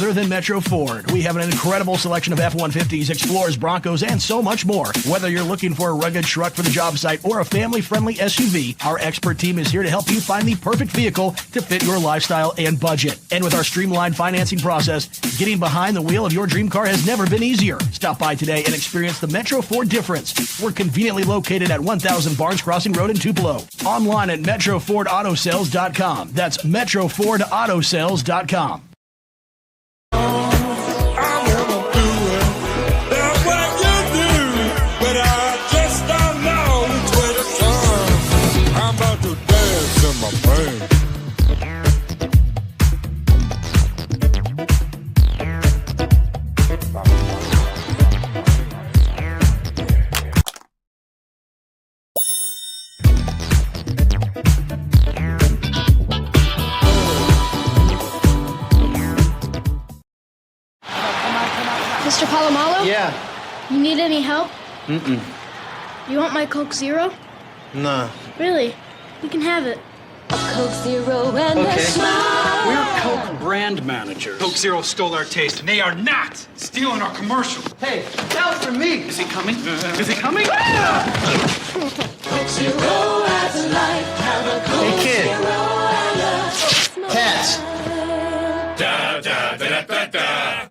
further than Metro Ford. We have an incredible selection of F-150s, Explorers, Broncos, and so much more. Whether you're looking for a rugged truck for the job site or a family-friendly SUV, our expert team is here to help you find the perfect vehicle to fit your lifestyle and budget. And with our streamlined financing process, getting behind the wheel of your dream car has never been easier. Stop by today and experience the Metro Ford difference. We're conveniently located at 1000 Barnes Crossing Road in Tupelo. Online at MetroFordAutoSales.com. That's MetroFordAutoSales.com. Mr. Palomalo? Yeah. You need any help? Mm-mm. You want my Coke Zero? Nah. Really? You can have it. A Coke Zero and a smile. We're Coke brand managers. Coke Zero stole our taste, and they are not stealing our commercial. Hey, that was for me. Is he coming? Is he coming? Coke Zero adds life. Have a Coke Hey, kid. Zero and a smile. Cats. Da da da da da.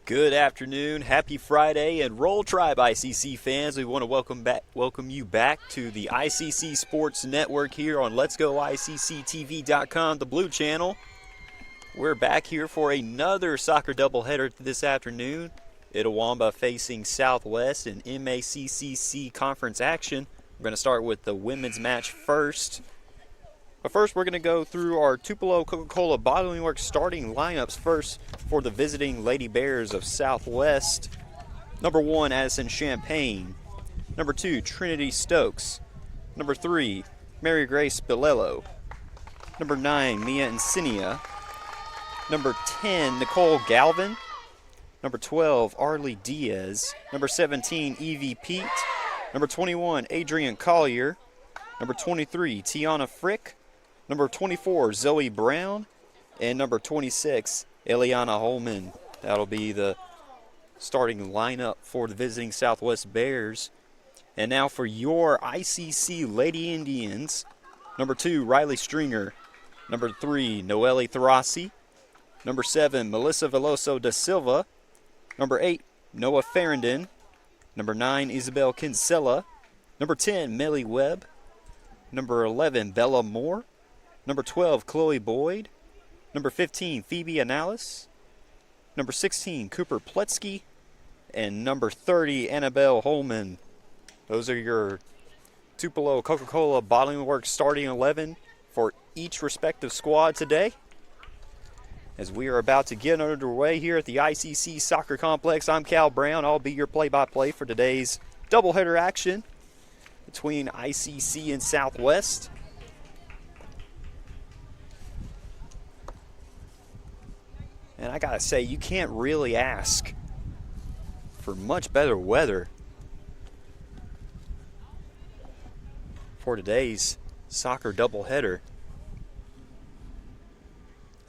Good afternoon, happy Friday, and Roll Tribe ICC fans. We want to welcome you back to the ICC Sports Network here on Let'sGoICCTV.com, the Blue Channel. We're back here for another soccer doubleheader this afternoon. Itawamba facing Southwest in MACCC conference action. We're going to start with the women's match first. But first, we're going to go through our Tupelo Coca-Cola Bottling Works starting lineups first for the visiting Lady Bears of Southwest. Number 1, Addison Champagne. Number 2, Trinity Stokes. Number 3, Mary Grace Bilello. Number 9, Mia Insinia. Number 10, Nicole Galvin. Number 12, Arlie Diaz. Number 17, Evie Pete. Number 21, Adrian Collier. Number 23, Tiana Frick. Number 24, Zoe Brown. And number 26, Eliana Holman. That'll be the starting lineup for the visiting Southwest Bears. And now for your ICC Lady Indians. Number 2, Riley Stringer. Number 3, Noelle Throssi. Number 7, Melissa Veloso da Silva. Number 8, Noah Farrandon. Number 9, Isabel Kinsella. Number 10, Millie Webb. Number 11, Bella Moore. Number 12, Chloe Boyd. Number 15, Phoebe Analis. Number 16, Cooper Pletsky. And number 30, Annabelle Holman. Those are your Tupelo Coca-Cola Bottling Works starting 11 for each respective squad today. As we are about to get underway here at the ICC Soccer Complex, I'm Cal Brown. I'll be your play-by-play for today's doubleheader action between ICC and Southwest. And I gotta say, you can't really ask for much better weather for today's soccer doubleheader.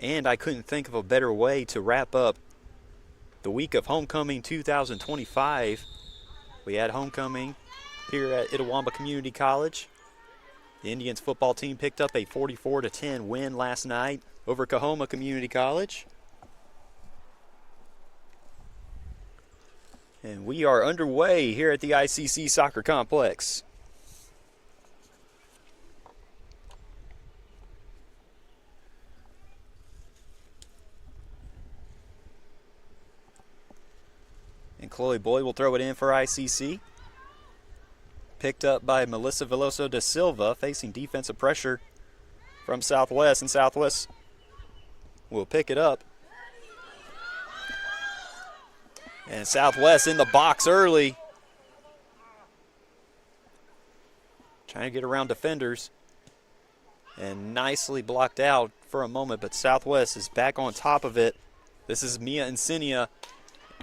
And I couldn't think of a better way to wrap up the week of Homecoming 2025. We had homecoming here at Itawamba Community College. The Indians football team picked up a 44-10 win last night over Coahoma Community College. And we are underway here at the ICC Soccer Complex. And Chloe Boyd will throw it in for ICC. Picked up by Melissa Veloso da Silva, facing defensive pressure from Southwest, and Southwest will pick it up. And Southwest in the box early. Trying to get around defenders. And nicely blocked out for a moment, but Southwest is back on top of it. This is Mia Insignia,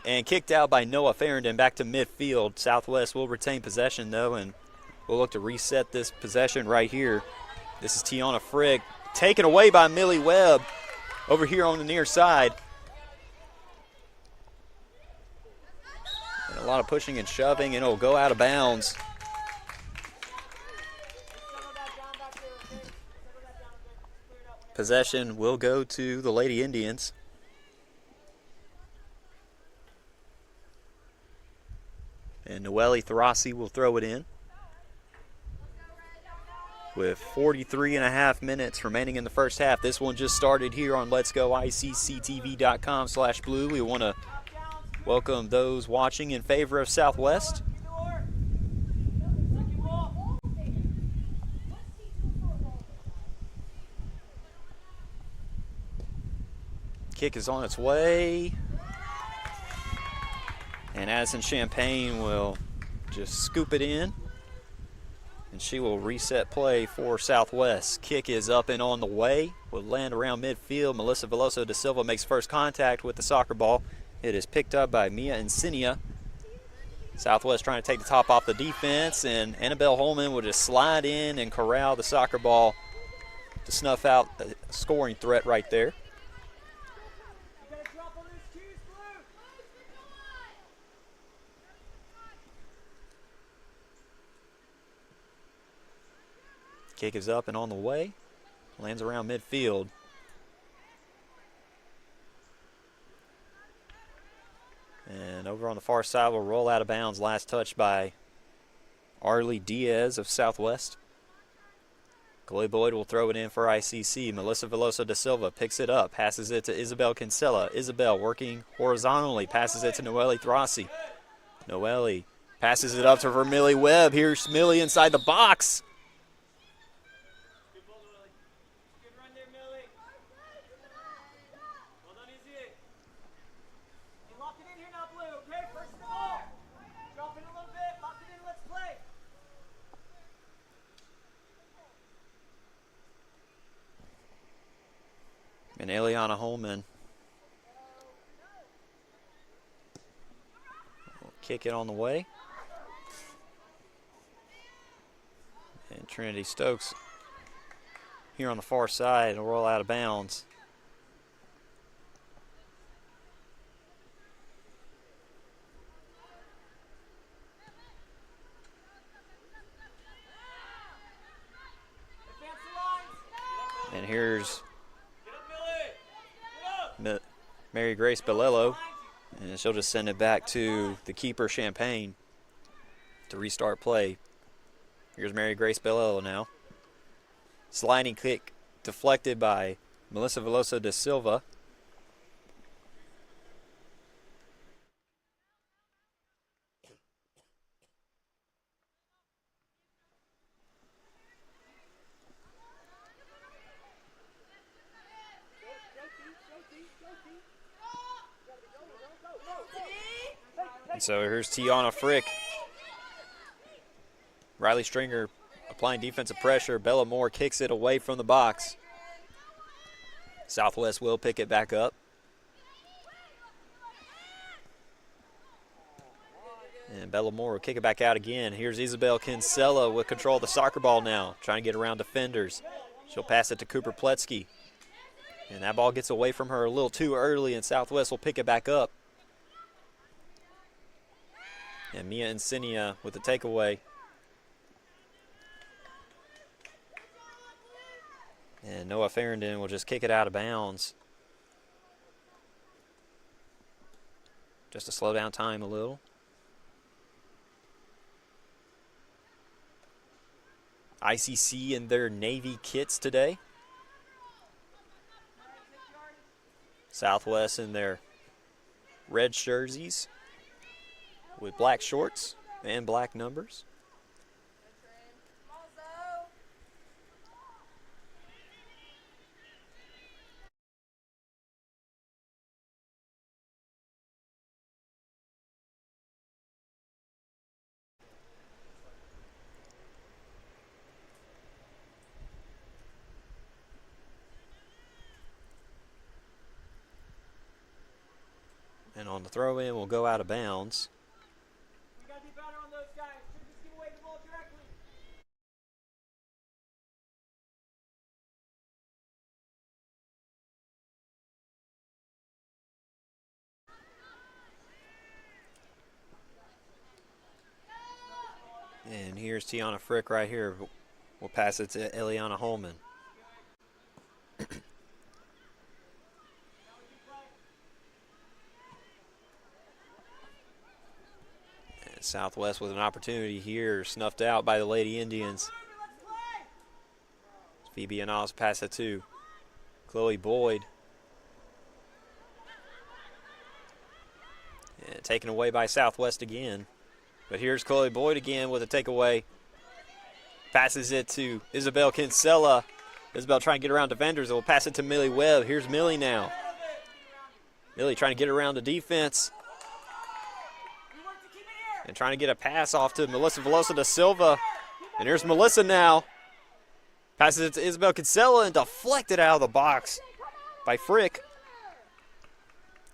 and kicked out by Noah Farrington back to midfield. Southwest will retain possession, though, and we'll look to reset this possession right here. This is Tiana Frick, taken away by Millie Webb over here on the near side. And a lot of pushing and shoving, and it'll go out of bounds. Possession will go to the Lady Indians. And Noelle Throssi will throw it in. With 43.5 minutes remaining in the first half. This one just started here on Let's Go ICCTV.com/blue. We want to welcome those watching in favor of Southwest. Kick is on its way. And Addison Champagne will just scoop it in. And she will reset play for Southwest. Kick is up and on the way. Will land around midfield. Melissa Veloso da Silva makes first contact with the soccer ball. It is picked up by Mia Insignia. Southwest trying to take the top off the defense. And Annabelle Holman will just slide in and corral the soccer ball to snuff out a scoring threat right there. Kick is up and on the way. Lands around midfield. And over on the far side will roll out of bounds. Last touch by Arlie Diaz of Southwest. Chloe Boyd will throw it in for ICC. Melissa Veloso da Silva picks it up. Passes it to Isabel Kinsella. Isabel working horizontally. Passes it to Noelle Throssi. Noelle passes it up to Vermillie Webb. Here's Millie inside the box. And Eliana Holman will kick it on the way. And Trinity Stokes here on the far side will roll out of bounds. And here's Mary Grace Bellello, and she'll just send it back to the keeper, Champagne, to restart play. Here's Mary Grace Bellello now. Sliding kick deflected by Melissa Veloso da Silva. And so here's Tiana Frick. Riley Stringer applying defensive pressure. Bella Moore kicks it away from the box. Southwest will pick it back up. And Bella Moore will kick it back out again. Here's Isabel Kinsella with control of the soccer ball now, trying to get around defenders. She'll pass it to Cooper Pletsky. And that ball gets away from her a little too early, and Southwest will pick it back up. And Mia Insignia with the takeaway. And Noah Farrington will just kick it out of bounds. Just to slow down time a little. ICC in their Navy kits today. Southwest in their red jerseys with black shorts and black numbers. on the throw in will go out of bounds. We gotta be better on those guys. Shouldn't just give away the ball directly. And here's Tiana Frick right here. We'll pass it to Eliana Holman. And Southwest with an opportunity here, snuffed out by the Lady Indians. Phoebe Anas pass it to Chloe Boyd. And taken away by Southwest again. But here's Chloe Boyd again with a takeaway. Passes it to Isabel Kinsella. Isabel trying to get around defenders. Will pass it to Millie Webb. Here's Millie now. Millie trying to get around the defense. And trying to get a pass off to Melissa Velosa da Silva. And here's Melissa now. Passes it to Isabel Kinsella and deflected out of the box by Frick.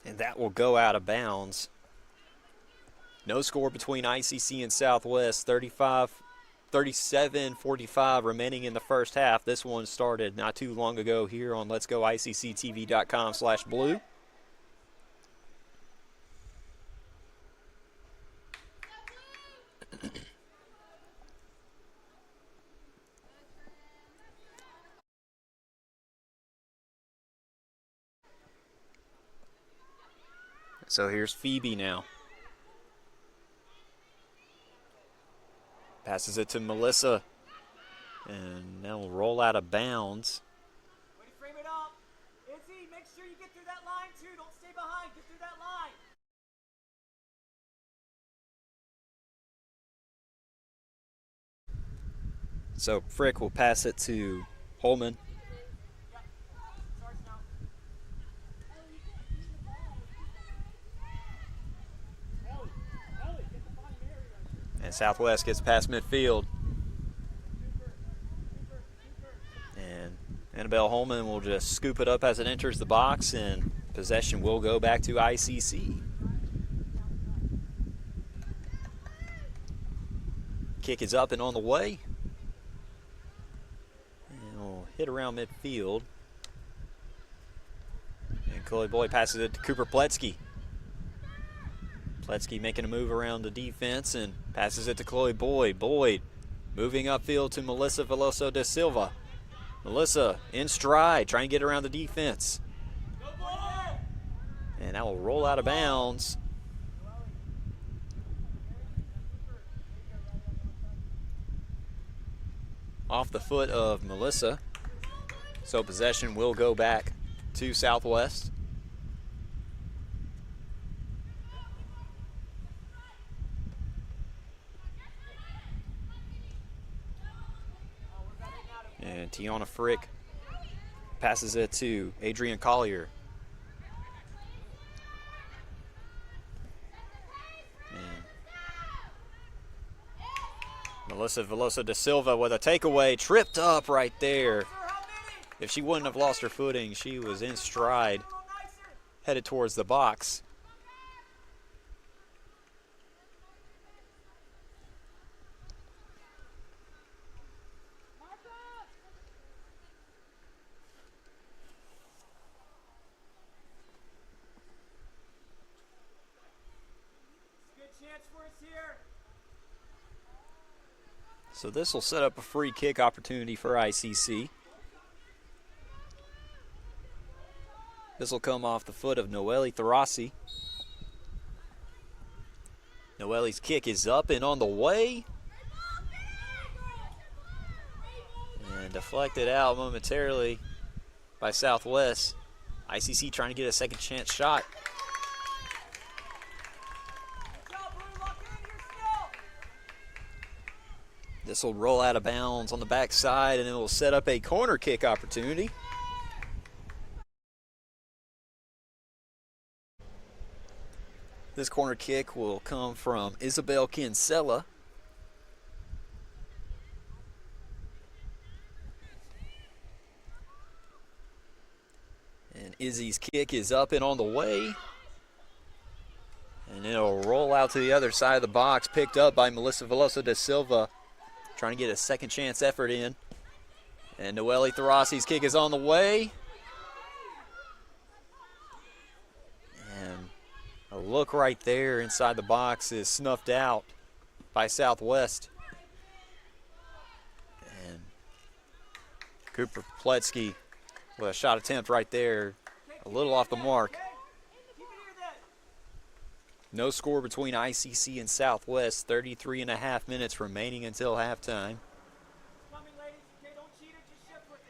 And that will go out of bounds. No score between ICC and Southwest. 37-45 remaining in the first half. This one started not too long ago here on letsgoicctv.com/blue. So here's Phoebe now. Passes it to Melissa. And now will roll out of bounds. Way to frame it up. Izzy, make sure you get through that line too. Don't stay behind. Get through that line. So Frick will pass it to Holman. And Southwest gets past midfield. And Annabelle Holman will just scoop it up as it enters the box, and possession will go back to ICC. Kick is up and on the way. And we'll hit around midfield. And Chloe Boyd passes it to Cooper Pletsky. Pletsky making a move around the defense and passes it to Chloe Boyd. Boyd moving upfield to Melissa Veloso da Silva. Melissa in stride, trying to get around the defense. And that will roll out of bounds. Off the foot of Melissa. So possession will go back to Southwest. And Tiana Frick passes it to Adrian Collier. And Melissa Velosa da Silva with a takeaway, tripped up right there. If she wouldn't have lost her footing, she was in stride, headed towards the box. So this will set up a free kick opportunity for ICC. This will come off the foot of Noelle Tharasi. Noelle's kick is up and on the way. And deflected out momentarily by Southwest. ICC trying to get a second chance shot. This will roll out of bounds on the backside, and it will set up a corner kick opportunity. This corner kick will come from Isabel Kinsella. And Izzy's kick is up and on the way. And it'll roll out to the other side of the box, picked up by Melissa Veloso da Silva, trying to get a second chance effort in. And Noelle Tharasi's kick is on the way. And a look right there inside the box is snuffed out by Southwest. And Cooper Pletsky with a shot attempt right there, a little off the mark. No score between ICC and Southwest, 33.5 minutes remaining until halftime. Coming, ladies. Okay, don't cheat it, just shift with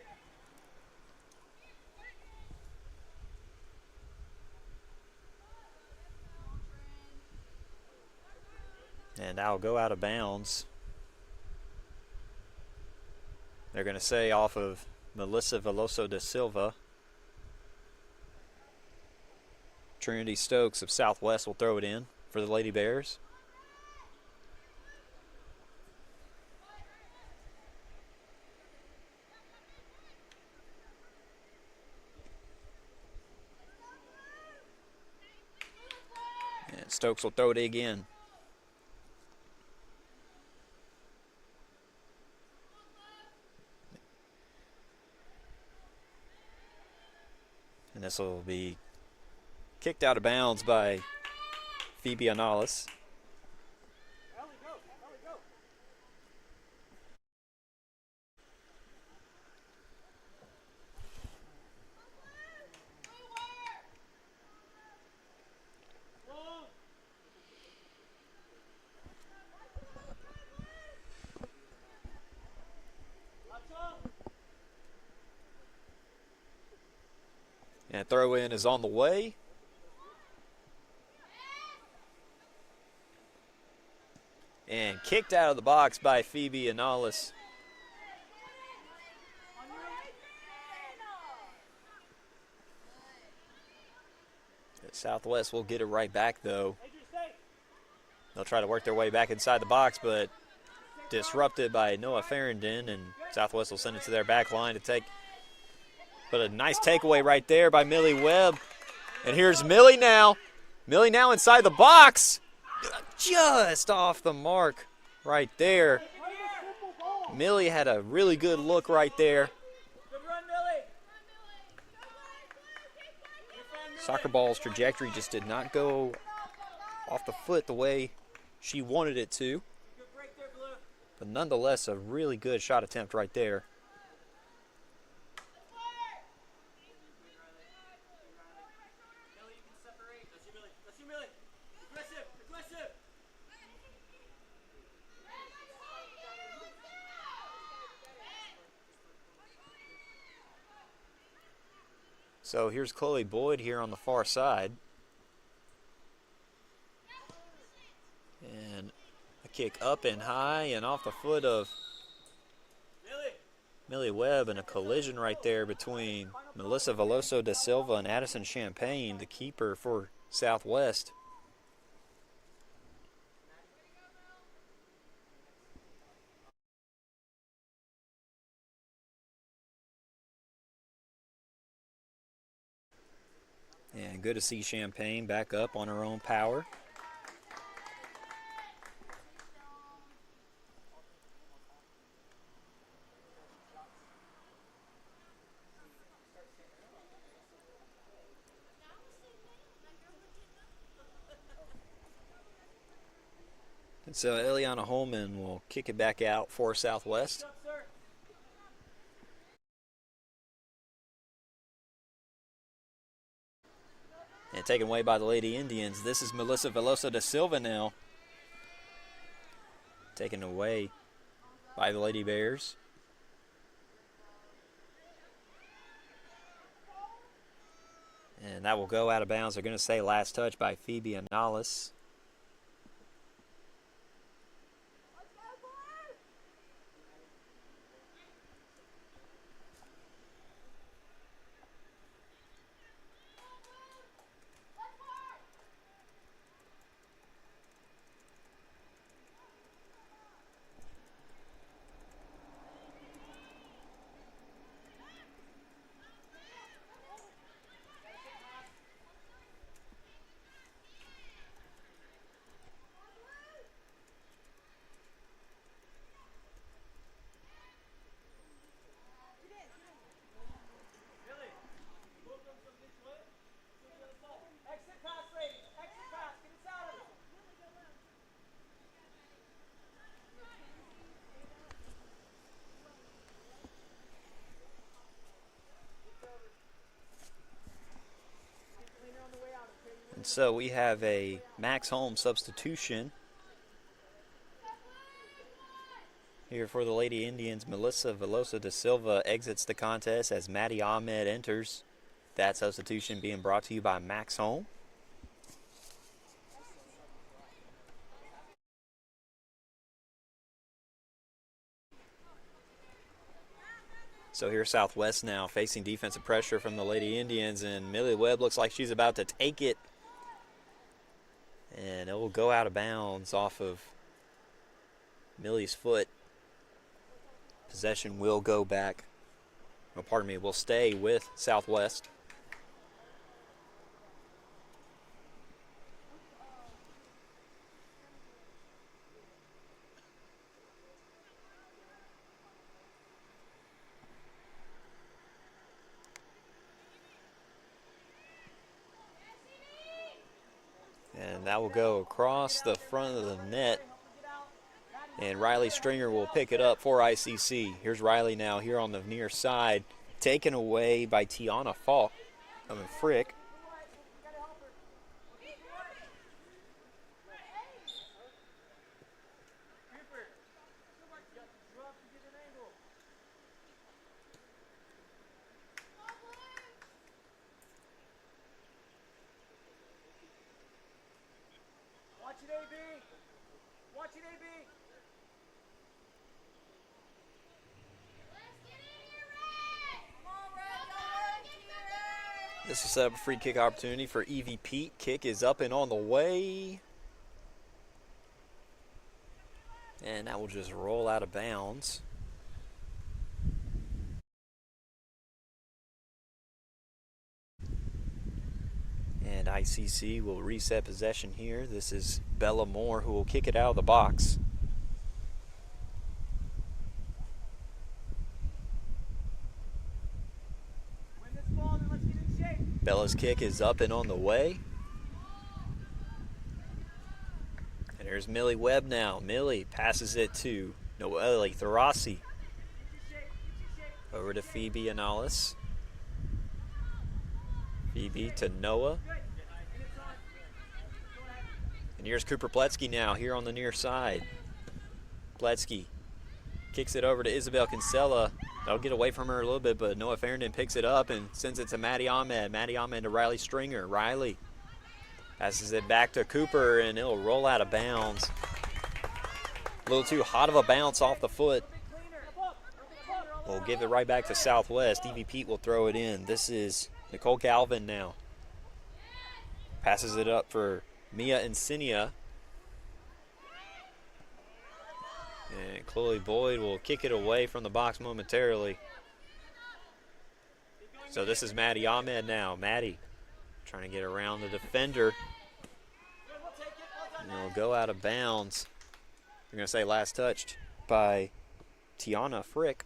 it. And that'll go out of bounds. They're going to say off of Melissa Veloso da Silva. Trinity Stokes of Southwest will throw it in for the Lady Bears. And Stokes will throw it again. And this will be kicked out of bounds by Phoebe Anales. And throw in is on the way. And kicked out of the box by Phoebe Anales. Southwest will get it right back, though. They'll try to work their way back inside the box, but disrupted by Noah Farrington, and Southwest will send it to their back line to take. But a nice takeaway right there by Millie Webb. And here's Millie now. Millie now inside the box. Just off the mark right there. Millie had a really good look right there. Good run, Millie. Soccer ball's trajectory just did not go off the foot the way she wanted it to. Good break there, Blue. But nonetheless, a really good shot attempt right there. Millie, you can separate. That's you, Millie. That's you, Millie. Aggressive, aggressive. So here's Chloe Boyd here on the far side. And a kick up and high and off the foot of Millie Webb, and a collision right there between Melissa Veloso da Silva and Addison Champagne, the keeper for Southwest. And good to see Champagne back up on her own power. And so Eliana Holman will kick it back out for Southwest. And taken away by the Lady Indians. This is Melissa Veloso da Silva now. Taken away by the Lady Bears. And that will go out of bounds. They're going to say last touch by Phoebe Anales. so we have a Max Holmes substitution here for the Lady Indians. Melissa Velosa da Silva exits the contest as Maddie Ahmed enters. That substitution being brought to you by Max Holmes. So here's Southwest now facing defensive pressure from the Lady Indians, and Millie Webb looks like she's about to take it. And it will go out of bounds off of Millie's foot. Possession will go back. Oh, pardon me, will stay with Southwest. And that will go across the front of the net. And Riley Stringer will pick it up for ICC. Here's Riley now here on the near side. Taken away by Tiana Frick. Watch it, AB. Watch it, AB. This will set up a free kick opportunity for Evie Pete. Kick is up and on the way. And that will just roll out of bounds. And ICC will reset possession here. This is Bella Moore who will kick it out of the box. Win this ball, then let's get in shape. Bella's kick is up and on the way. And here's Millie Webb now. Millie passes it to Noelle Tharasi. Over to Phoebe Anales. Phoebe to Noah. And here's Cooper Pletsky now here on the near side. Pletsky kicks it over to Isabel Kinsella. That'll get away from her a little bit, but Noah Farrington picks it up and sends it to Maddie Ahmed. Maddie Ahmed to Riley Stringer. Riley passes it back to Cooper, and it'll roll out of bounds. A little too hot of a bounce off the foot. We'll give it right back to Southwest. Evie Pete will throw it in. This is Nicole Galvin now. Passes it up for Mia Insinia. And Chloe Boyd will kick it away from the box momentarily. So this is Maddie Ahmed now. Maddie trying to get around the defender. And it'll go out of bounds. We're going to say last touched by Tiana Frick.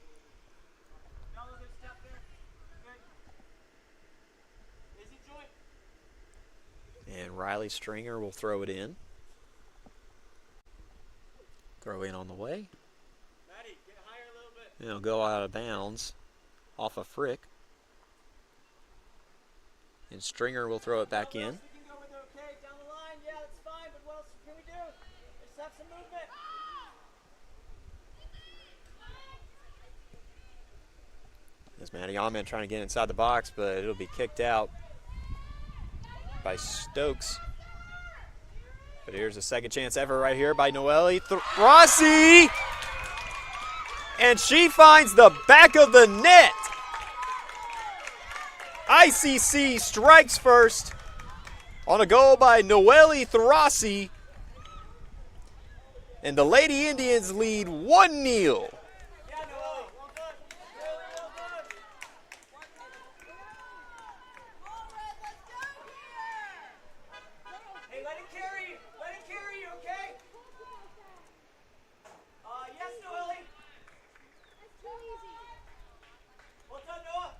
And Riley Stringer will throw it in. Throw in on the way. Maddie, get higher a little bit. And it'll go out of bounds off of Frick. And Stringer will throw it back in. We can go with it, okay? Down the line, yeah, that's fine, but what else can we do? Let's have some movement. There's Maddie Ahmed trying to get inside the box, but it'll be kicked out by Stokes. But here's a second chance ever right here by Noelle Rossi. And she finds the back of the net. ICC strikes first on a goal by Noelle Tharasi. And the Lady Indians lead 1-0. Hey, let it carry you. Let it carry you, okay? Yes, Noelle. Well done, Noah.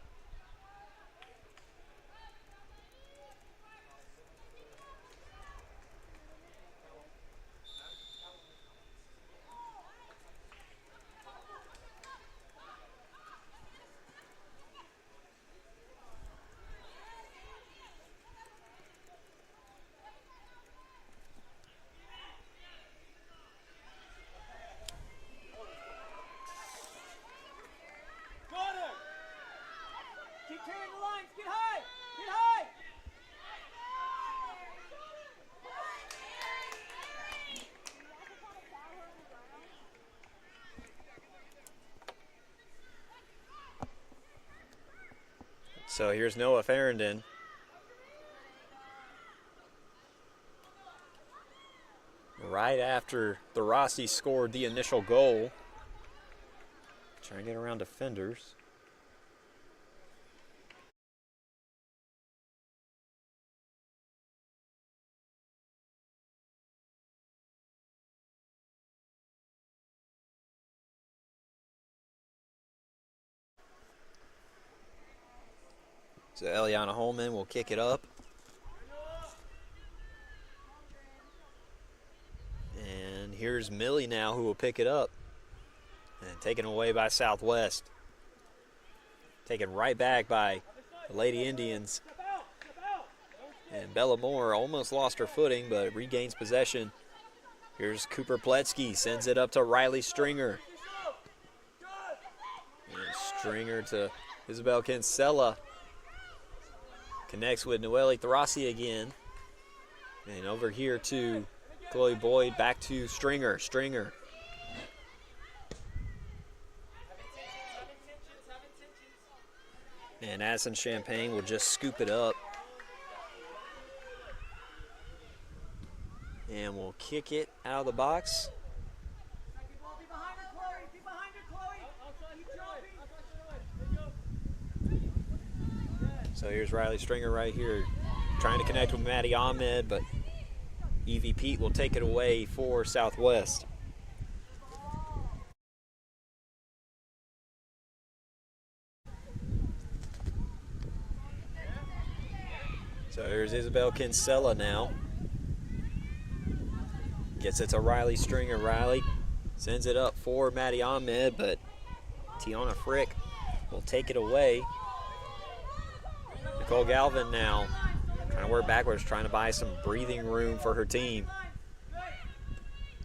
the lines. Get high. Get high. So here's Noah Farrington. Right after the Rossi scored the initial goal. Trying to get around defenders. So Eliana Holman will kick it up. And here's Millie now, who will pick it up. And taken away by Southwest. Taken right back by the Lady Indians. And Bella Moore almost lost her footing, but regains possession. Here's Cooper Pletsky, sends it up to Riley Stringer. And Stringer to Isabel Kinsella. Connects with Noelle Thrassi again. And over here to Chloe Boyd, back to Stringer. Stringer. And Addison Champagne will just scoop it up. And we'll kick it out of the box. Be behind her, Chloe. Be behind her, Chloe. So here's Riley Stringer right here, trying to connect with Maddie Ahmed, but Evie Pete will take it away for Southwest. So here's Isabel Kinsella now. Gets it to Riley Stringer. Riley sends it up for Maddie Ahmed, but Tiana Frick will take it away. Nicole Galvin now trying to work backwards, trying to buy some breathing room for her team.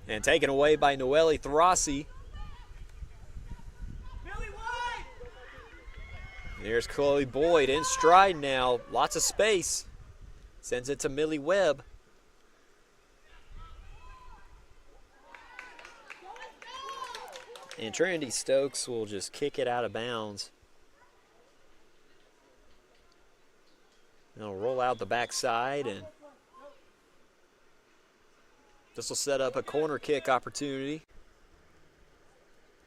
And taken away by Noelle Thrassi. There's Chloe Boyd in stride now. Lots of space. Sends it to Millie Webb. And Trinity Stokes will just kick it out of bounds. They'll roll out the backside, and this will set up a corner kick opportunity.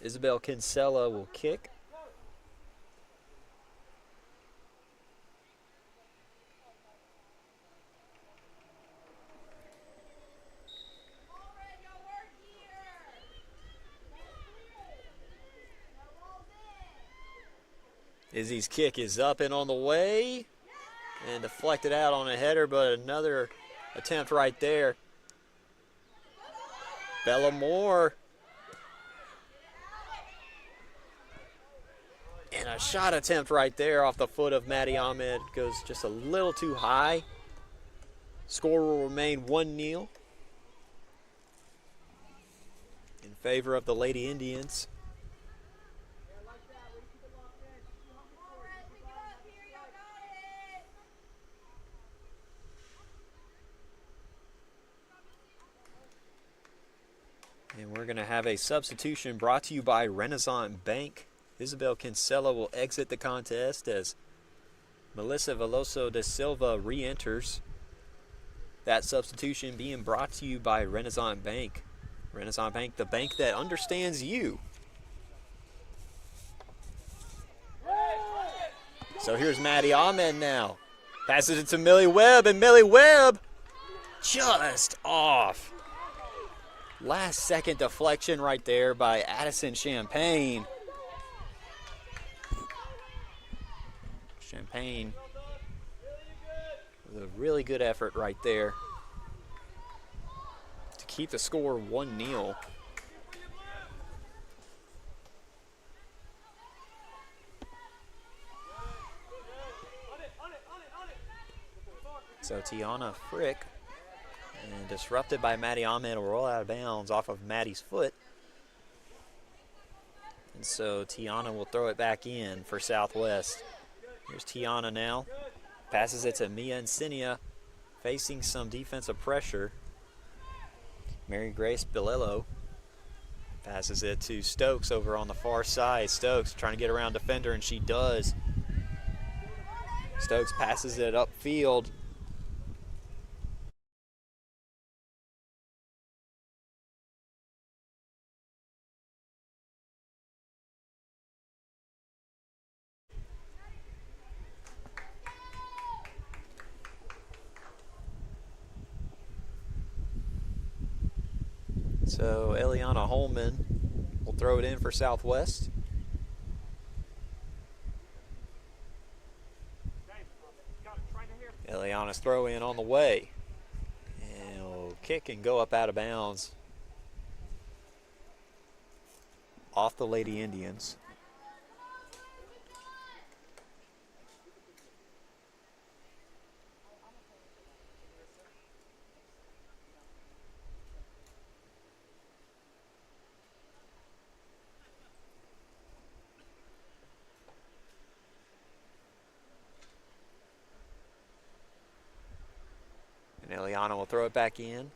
Isabel Kinsella will kick. Izzy's kick is up and on the way. And deflected out on a header, but another attempt right there. Bella Moore. And a shot attempt right there off the foot of Maddie Ahmed. Goes just a little too high. Score will remain 1-0 in favor of the Lady Indians. And we're going to have a substitution brought to you by Renaissance Bank. Isabel Kinsella will exit the contest as Melissa Veloso da Silva re-enters. That substitution being brought to you by Renaissance Bank. Renaissance Bank, the bank that understands you. So here's Maddie Ahmed now. Passes it to Millie Webb, and Millie Webb just off. Last second deflection right there by Addison Champagne. Champagne with a really good effort right there to keep the score 1-0. So Tiana Frick, and disrupted by Maddie Ahmed, will roll out of bounds off of Maddie's foot. And so Tiana will throw it back in for Southwest. Here's Tiana now. Passes it to Mia Encinia, facing some defensive pressure. Mary Grace Bilello passes it to Stokes over on the far side. Stokes trying to get around defender, and she does. Stokes passes it upfield. So Eliana Holman will throw it in for Southwest. Eliana's throw in on the way. And it'll kick and go up out of bounds. Off the Lady Indians. And Eliana will throw it back in.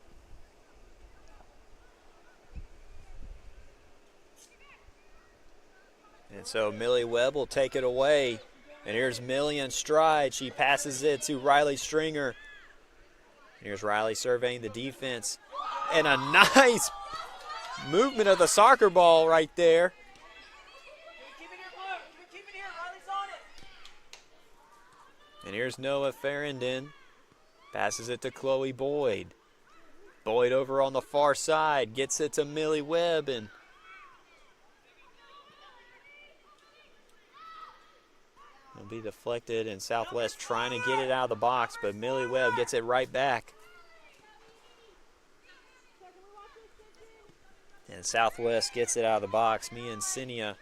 And so Millie Webb will take it away. And here's Millie in stride. She passes it to Riley Stringer. Here's Riley surveying the defense. And a nice movement of the soccer ball right there. And here's Noah Farrington. Passes it to Chloe Boyd. Boyd over on the far side. Gets it to Millie Webb. And it'll be deflected, and Southwest trying to get it out of the box, but Millie Webb gets it right back. And Southwest gets it out of the box. Mia Encinia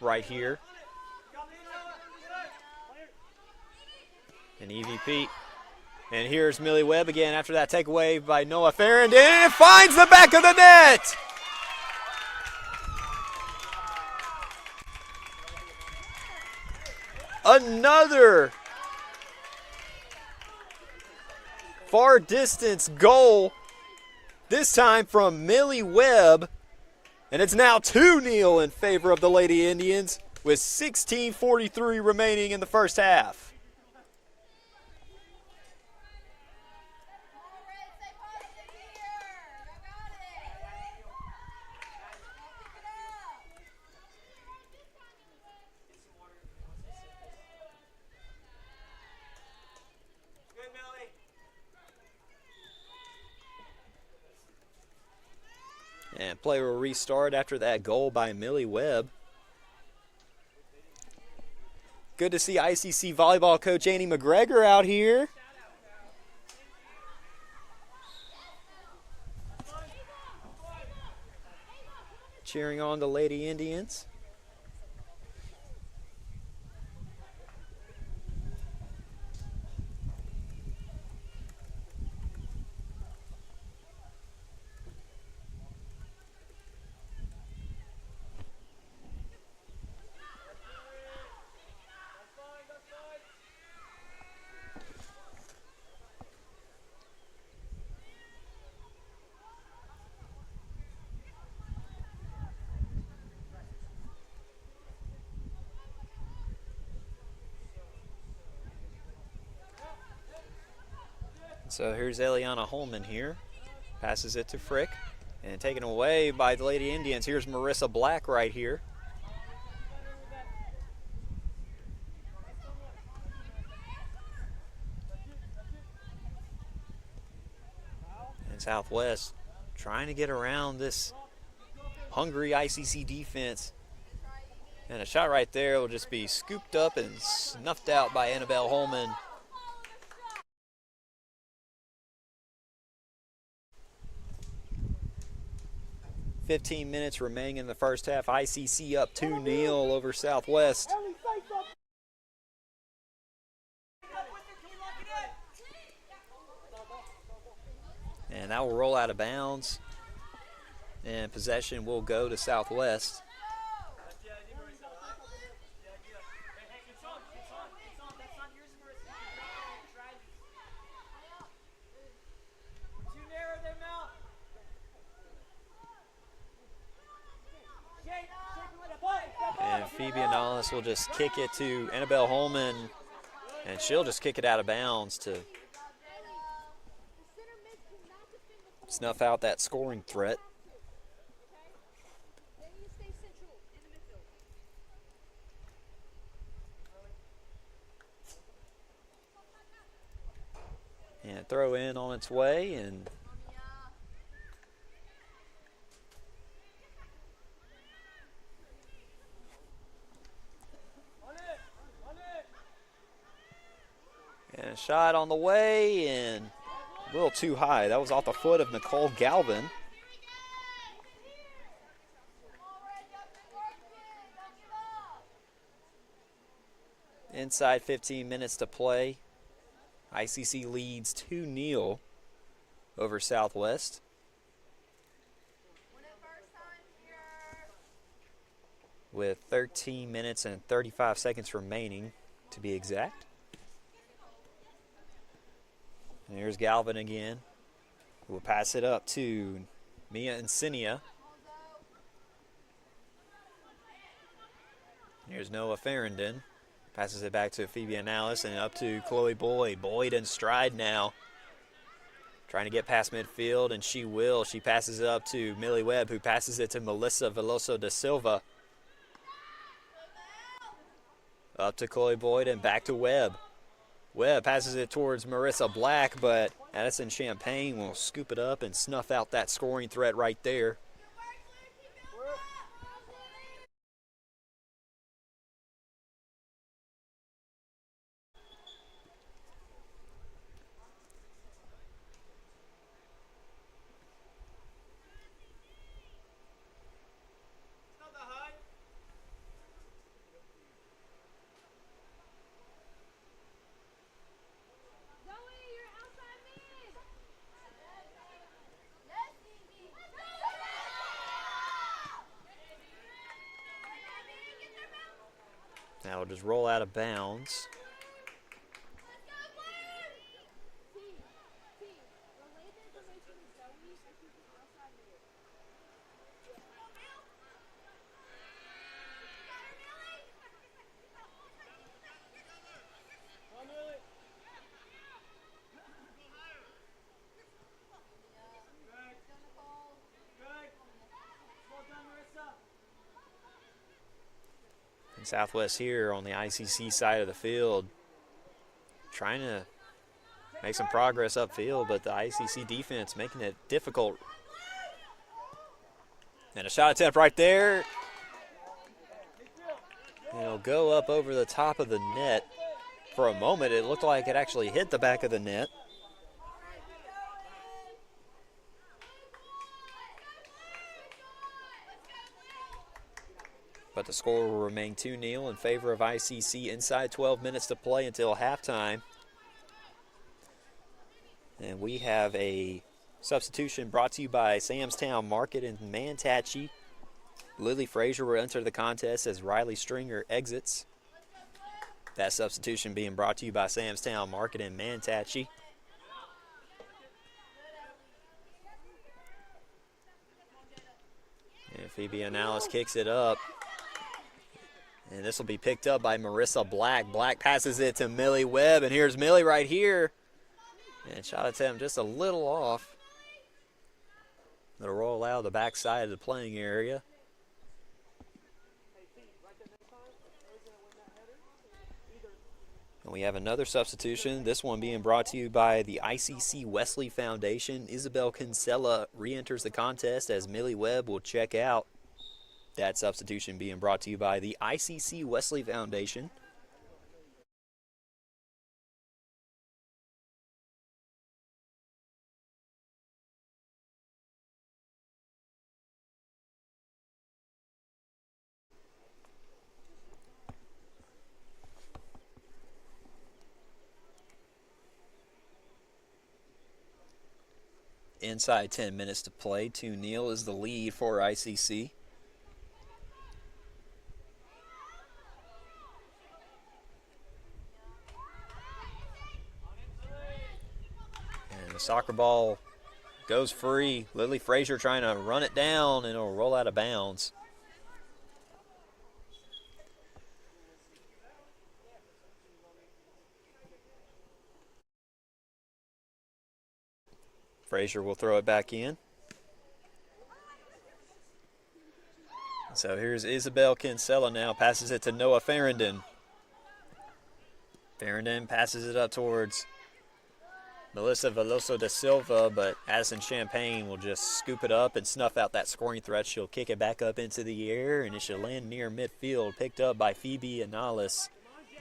right here. And EVP. And here's Millie Webb again after that takeaway by Noah Farrington. And it finds the back of the net. Another far distance goal, this time from Millie Webb. And it's now 2-0 in favor of the Lady Indians with 16:43 remaining in the first half. And play will restart after that goal by Millie Webb. Good to see ICC volleyball coach Annie McGregor out here. Cheering on the Lady Indians. So here's Eliana Holman here. Passes it to Frick. And taken away by the Lady Indians. Here's Marissa Black right here. And Southwest trying to get around this hungry ICC defense. And a shot right there will just be scooped up and snuffed out by Annabelle Holman. .15 minutes remaining in the first half. ICC up 2-0 over Southwest. And that will roll out of bounds. And possession will go to Southwest. Alice will just kick it to Annabelle Holman, and she'll just kick it out of bounds to snuff out that scoring threat. And throw in on its way, and a shot on the way, and a little too high. That was off the foot of Nicole Galvin. Inside 15 minutes to play. ICC leads 2-0 over Southwest. With 13 minutes and 35 seconds remaining, to be exact. And here's Galvin again. We'll pass it up to Mia Insignia. Here's Noah Farrington. Passes it back to Phoebe Analis and up to Chloe Boyd. Boyd in stride now. Trying to get past midfield, and she will. She passes it up to Millie Webb, who passes it to Melissa Veloso da Silva. Up to Chloe Boyd and back to Webb. Webb passes it towards Marissa Black, but Addison Champagne will scoop it up and snuff out that scoring threat right there. Now it'll just roll out of bounds. Southwest here on the ICC side of the field, trying to make some progress upfield, but the ICC defense making it difficult. And a shot attempt right there. It'll go up over the top of the net. For a moment, it looked like it actually hit the back of the net. But the score will remain 2-0 in favor of ICC inside 12 minutes to play until halftime. And we have a substitution brought to you by Sam's Town Market in Manatee. Lily Frazier will enter the contest as Riley Stringer exits. That substitution being brought to you by Sam's Town Market in Manatee. And Phoebe Analis kicks it up. And this will be picked up by Marissa Black. Black passes it to Millie Webb, and here's Millie right here. And shot attempt just a little off. It'll roll out of the backside of the playing area. And we have another substitution, this one being brought to you by the ICC Wesley Foundation. Isabel Kinsella re-enters the contest as Millie Webb will check out. That substitution being brought to you by the ICC Wesley Foundation. Inside 10 minutes to play. 2-0 is the lead for ICC. And the soccer ball goes free. Lily Frazier trying to run it down, and it'll roll out of bounds. Frazier will throw it back in. So here's Isabel Kinsella now, passes it to Noah Farrington. Farrington passes it up towards Melissa Veloso da Silva, but Addison Champagne will just scoop it up and snuff out that scoring threat. She'll kick it back up into the air, and it should land near midfield, picked up by Phoebe Anales.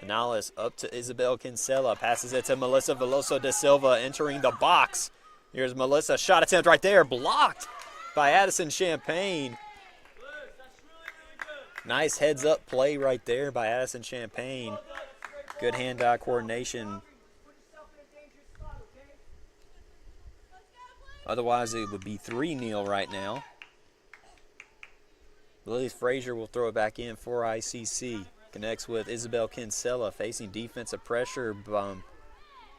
Anales up to Isabel Kinsella, passes it to Melissa Veloso da Silva, entering the box. Here's Melissa, shot attempt right there, blocked by Addison Champagne. Nice heads-up play right there by Addison Champagne. Good hand-eye coordination. Otherwise, it would be 3-0 right now. Lily Frazier will throw it back in for ICC. Connects with Isabel Kinsella, facing defensive pressure from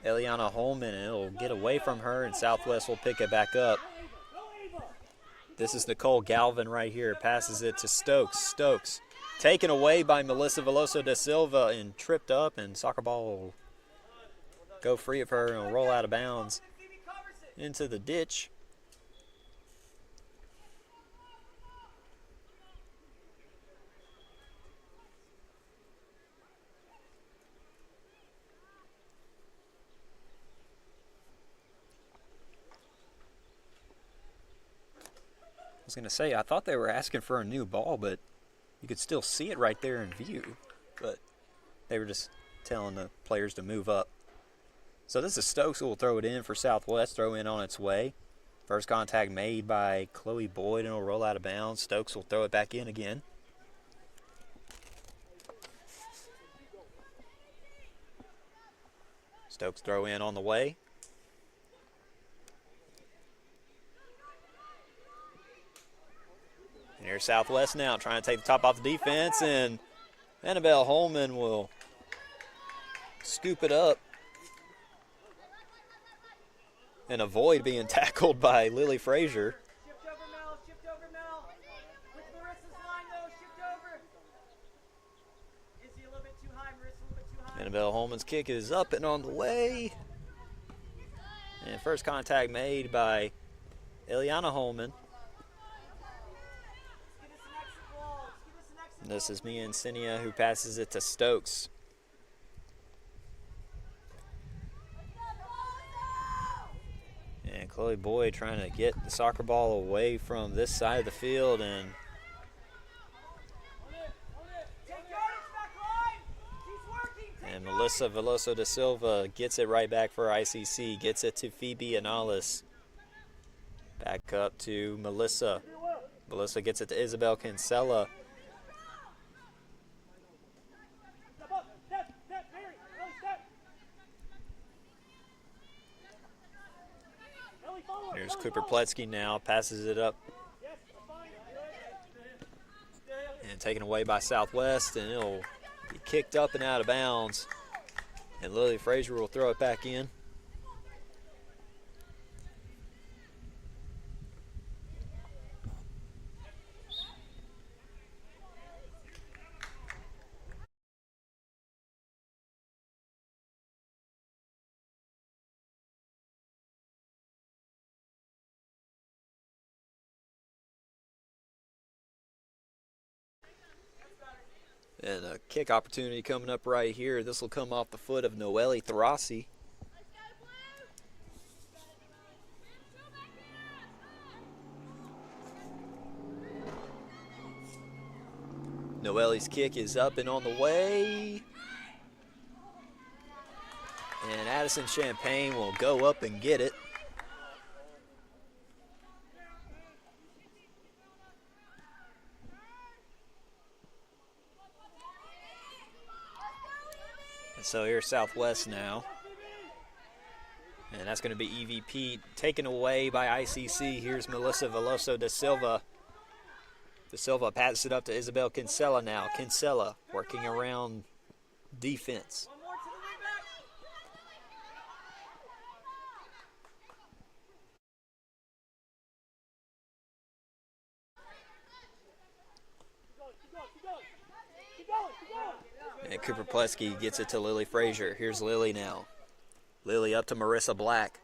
Eliana Holman, and it'll get away from her, and Southwest will pick it back up. This is Nicole Galvin right here. Passes it to Stokes. Stokes taken away by Melissa Veloso da Silva and tripped up, and soccer ball will go free of her and will roll out of bounds into the ditch. I was going to say, I thought they were asking for a new ball, but you could still see it right there in view. But they were just telling the players to move up. So this is Stokes who will throw it in for Southwest, throw in on its way. First contact made by Chloe Boyd, and it'll roll out of bounds. Stokes will throw it back in again. Stokes throw in on the way. And here's Southwest now trying to take the top off the defense, and Annabelle Holman will scoop it up and avoid being tackled by Lily Frazier. Shift over, Mel. Shift over, Mel. With Marissa's line, though. Shift over. Izzy a little bit too high. Marissa a little bit too high. Annabelle Holman's kick is up and on the way. And first contact made by Eliana Holman. This is Mia Insignia who passes it to Stokes. And Chloe Boyd trying to get the soccer ball away from this side of the field, and Melissa Veloso da Silva gets it right back for ICC, gets it to Phoebe Anales. Back up to Melissa. Melissa gets it to Isabel Kinsella. Here's Cooper Pletsky now, passes it up and taken away by Southwest, and it'll be kicked up and out of bounds, and Lily Frazier will throw it back in. And a kick opportunity coming up right here. This will come off the foot of Noelle Thrassi. Noelle's kick is up and on the way. And Addison Champagne will go up and get it. So here's Southwest now. And that's going to be EVP taken away by ICC. Here's Melissa Veloso da Silva. Da Silva passes it up to Isabel Kinsella now. Kinsella working around defense. And Cooper Pletsky gets it to Lily Frazier. Here's Lily now. Lily up to Marissa Black.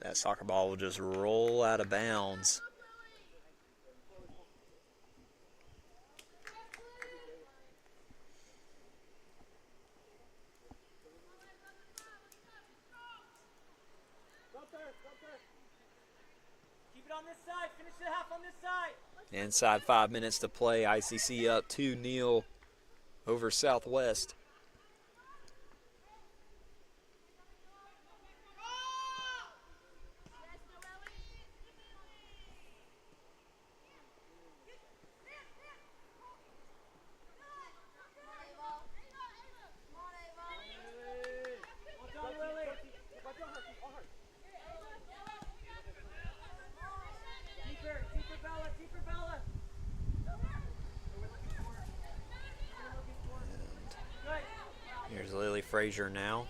That soccer ball will just roll out of bounds. Keep it on this side. Finish the half on this side. Inside 5 minutes to play. ICC up 2-0 over Southwest. Here's Lily Frazier now.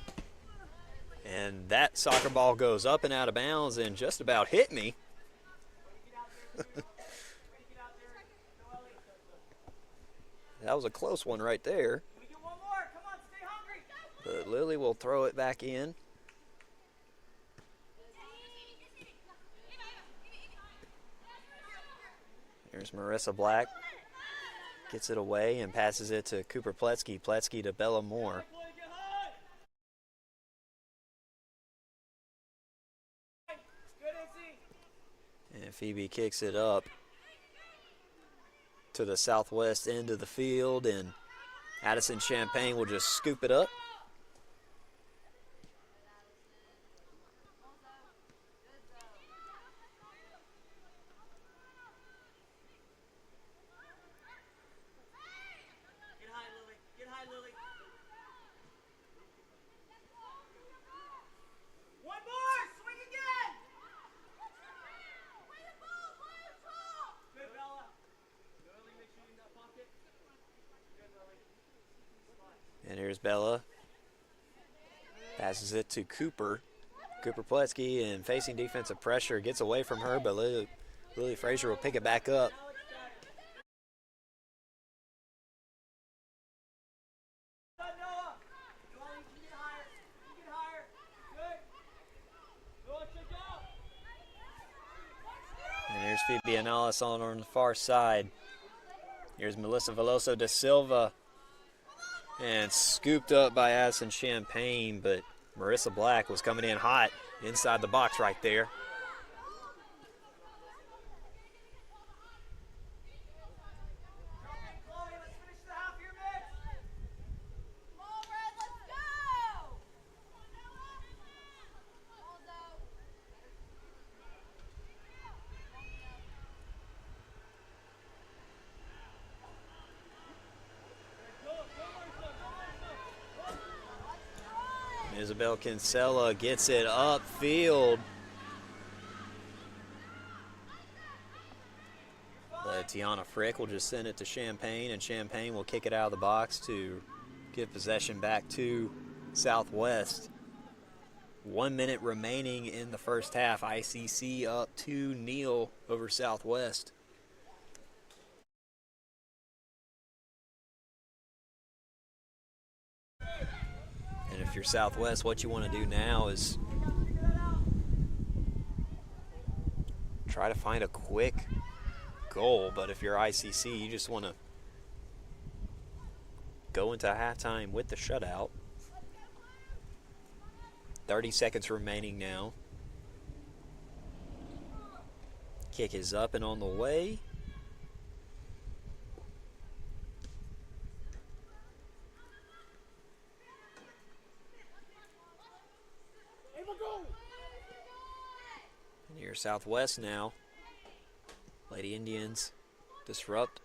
And that soccer ball goes up and out of bounds and just about hit me. That was a close one right there. But Lily will throw it back in. Here's Marissa Black. Gets it away and passes it to Cooper Pletsky. Pletsky to Bella Moore. And Phoebe kicks it up to the southwest end of the field, and Addison Champagne will just scoop it up. And here's Bella. Passes it to Cooper. Cooper Pletsky, and facing defensive pressure, gets away from her, but Lily Frazier will pick it back up. And here's Phoebe Anales on the far side. Here's Melissa Veloso da Silva. And scooped up by Addison Champagne, but Marissa Black was coming in hot inside the box right there. Isabel Kinsella gets it upfield. But Tiana Frick will just send it to Champagne, and Champagne will kick it out of the box to give possession back to Southwest. 1 minute remaining in the first half. ICC up 2-0 over Southwest. And if you're Southwest, what you want to do now is try to find a quick goal. But if you're ICC, you just want to go into halftime with the shutout. 30 seconds remaining now. Kick is up and on the way. And here Southwest now. Lady Indians disrupt.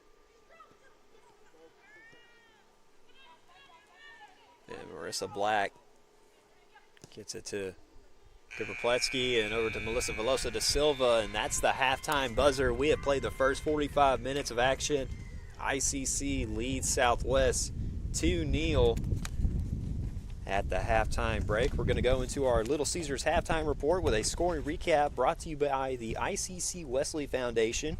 And Marissa Black gets it to Cooper Pletsky and over to Melissa Veloso da Silva, and that's the halftime buzzer. We have played the first 45 minutes of action. ICC leads Southwest 2-0 at the halftime break. We're going to go into our Little Caesars halftime report with a scoring recap brought to you by the ICC Wesley Foundation.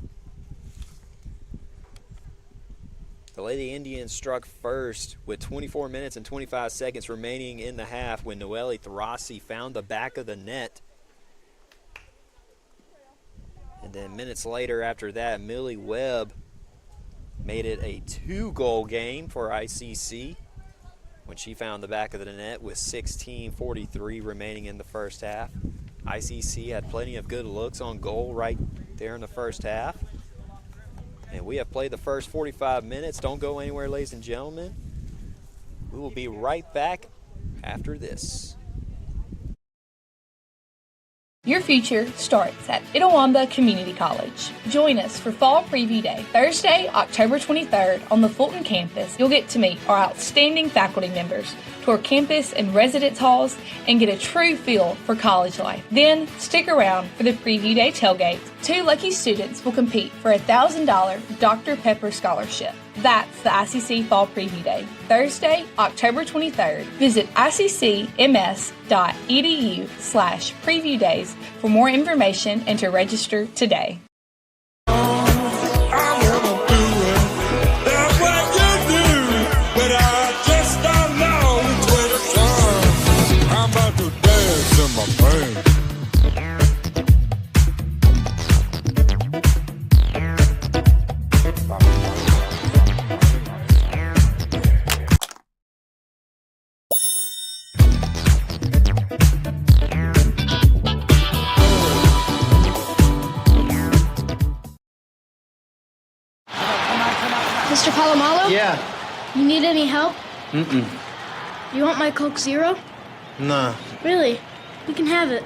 The Lady Indians struck first with 24 minutes and 25 seconds remaining in the half when Noelle Tharasi found the back of the net And then minutes later after that, Millie Webb made it a 2-goal game for ICC when she found the back of the net with 16:43 remaining in the first half. ICC had plenty of good looks on goal right there in the first half. And we have played the first 45 minutes. Don't go anywhere, ladies and gentlemen. We will be right back after this. Your future starts at Itawamba Community College. Join us for Fall Preview Day, Thursday, October 23rd on the Fulton campus. You'll get to meet our outstanding faculty members, tour campus and residence halls, and get a true feel for college life. Then, stick around for the Preview Day tailgate. 2 lucky students will compete for a $1,000 Dr. Pepper Scholarship. That's the ICC Fall Preview Day, Thursday, October 23rd. Visit iccms.edu/preview days for more information and to register today. Mr. Palomalo? Yeah. You need any help? Mm-mm. You want my Coke Zero? Nah. Really? You can have it.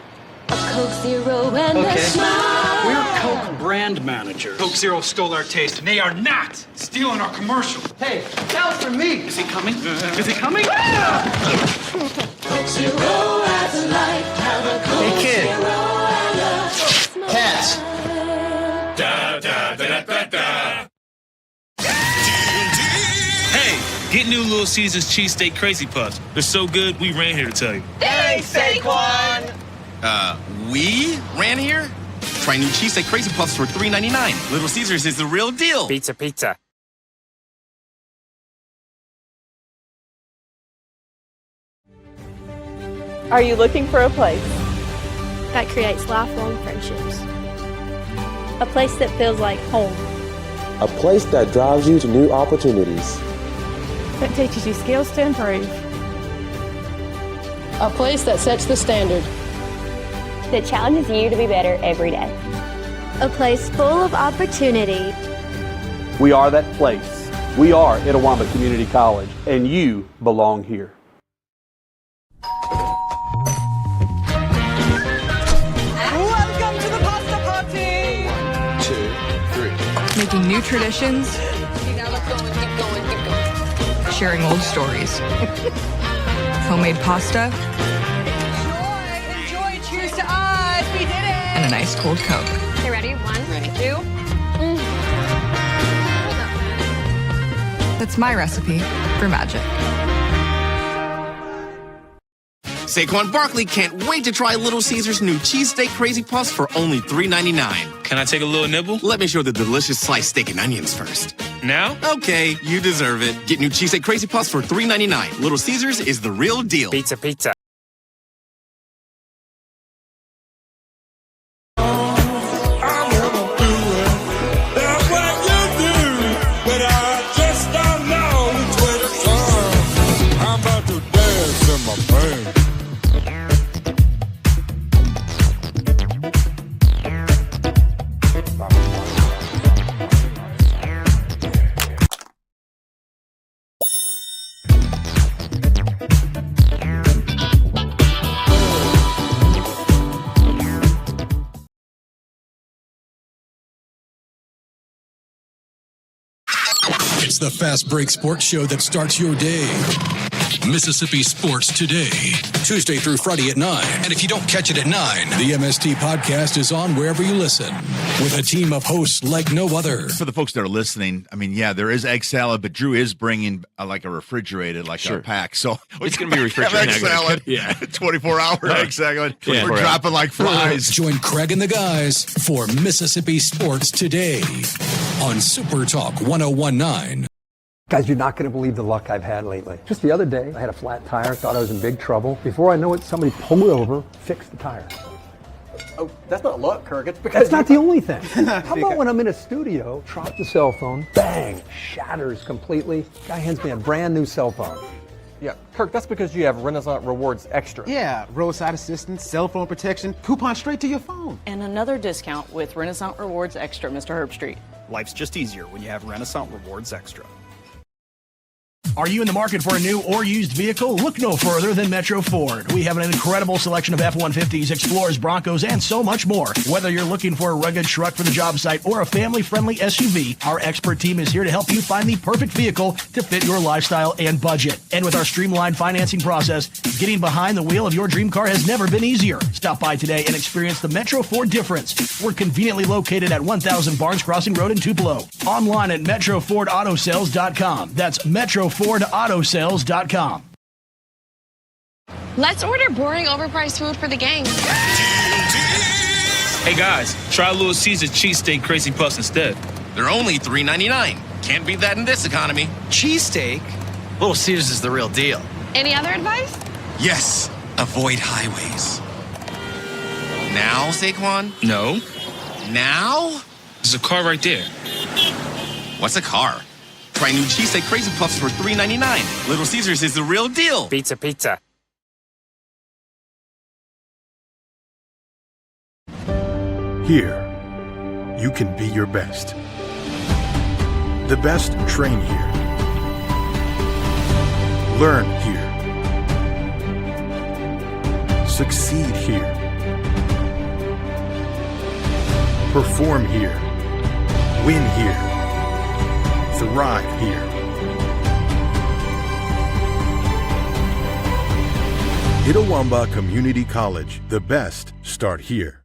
A Coke Zero and a Okay. smile. We're Coke brand managers. Coke Zero stole our taste, and they are not stealing our commercial. Hey, that was for me. Is he coming? Is he coming? Coke Zero has a life. Have a Coke Hey, kid. Zero and a smile. Cats. Hey, get new Little Caesars cheesesteak crazy puffs. They're so good, we ran here to tell you. Hey, Saquon. We ran here? Try new cheesesteak crazy puffs for $3.99. Little Caesars is the real deal. Pizza, pizza. Are you looking for a place? That creates lifelong friendships. A place that feels like home. A place that drives you to new opportunities. That teaches you skills to improve. A place that sets the standard. That challenges you to be better every day. A place full of opportunity. We are that place. We are Itawamba Community College, and you belong here. Welcome to the pasta party! 1, 2, 3. Making new traditions. Sharing old stories. Homemade pasta. Enjoy! Cheers to us! We did it! And a nice cold Coke. Okay, ready? 1, 2. That's my recipe for magic. Saquon Barkley can't wait to try Little Caesars' new cheesesteak crazy puffs for only $3.99. Can I take a little nibble? Let me show the delicious sliced steak and onions first. Now? Okay, you deserve it. Get new cheesesteak crazy puffs for $3.99. Little Caesars is the real deal. Pizza, pizza. It's the Fast Break Sports Show that starts your day. Mississippi Sports Today, Tuesday through Friday at 9. And if you don't catch it at 9, the MST podcast is on wherever you listen with a team of hosts like no other. For the folks that are listening, I mean, yeah, there is egg salad, but Drew is bringing like a refrigerated, like a pack. So It's going to be refrigerated. egg salad. Yeah. 24-hour egg salad. Yeah. We're dropping like flies. Join Craig and the guys for Mississippi Sports Today on Super Talk 1019. Guys, you're not going to believe the luck I've had lately. Just the other day, I had a flat tire, thought I was in big trouble. Before I know it, somebody pulled over, fixed the tire. Oh, that's not luck, Kirk. It's because that's not the only thing. How about when I'm in a studio, drop the cell phone, bang, shatters completely. Guy hands me a brand new cell phone. Yeah, Kirk, that's because you have Renaissance Rewards Extra. Yeah, roadside assistance, cell phone protection, coupon straight to your phone. And another discount with Renaissance Rewards Extra, Mr. Herbstreit. Life's just easier when you have Renaissance Rewards Extra. Are you in the market for a new or used vehicle? Look no further than Metro Ford. We have an incredible selection of F-150s, Explorers, Broncos, and so much more. Whether you're looking for a rugged truck for the job site or a family-friendly SUV, our expert team is here to help you find the perfect vehicle to fit your lifestyle and budget. And with our streamlined financing process, getting behind the wheel of your dream car has never been easier. Stop by today and experience the Metro Ford difference. We're conveniently located at 1000 Barnes Crossing Road in Tupelo. Online at MetroFordAutoSales.com. That's MetroFordAutoSales.com. Let's order boring, overpriced food for the gang. Hey guys, try Little Caesars cheesesteak crazy puffs instead. They're only $3.99. Can't beat that in this economy. Cheesesteak? Little Caesars is the real deal. Any other advice? Yes, avoid highways. Now, Saquon? No. Now? There's a car right there. What's a car? Try new cheesesteak crazy puffs for $3.99. Little Caesars is the real deal. Pizza, pizza. Here, you can be your best. The best train here. Learn here. Succeed here. Perform here. Win here. Thrive here. Itawamba Community College. The best start here.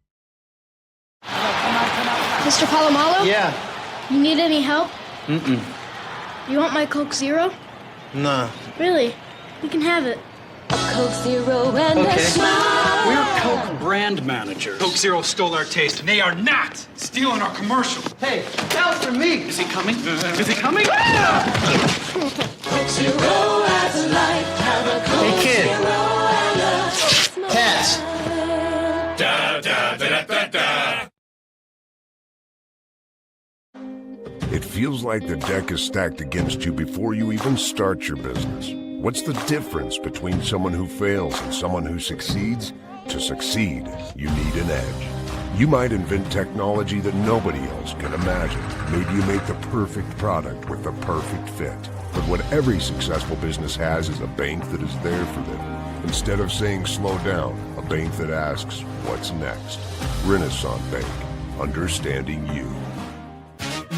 Mr. Palomalo? Yeah. You need any help? Mm-mm. You want my Coke Zero? Nah. Really? You can have it. Coke Zero and a smile. We're Coke brand managers. Coke Zero stole our taste, and they are not stealing our commercial. Hey, that was for me. Is he coming? Is he coming? Coke Zero has a life. Have a Coke Hey, kid. Zero and a smile. Cats. Da, da, da, da, da. It feels like the deck is stacked against you before you even start your business. What's the difference between someone who fails and someone who succeeds? To succeed, you need an edge. You might invent technology that nobody else can imagine. Maybe you make the perfect product with the perfect fit. But what every successful business has is a bank that is there for them. Instead of saying slow down, a bank that asks, what's next? Renaissance Bank, understanding you.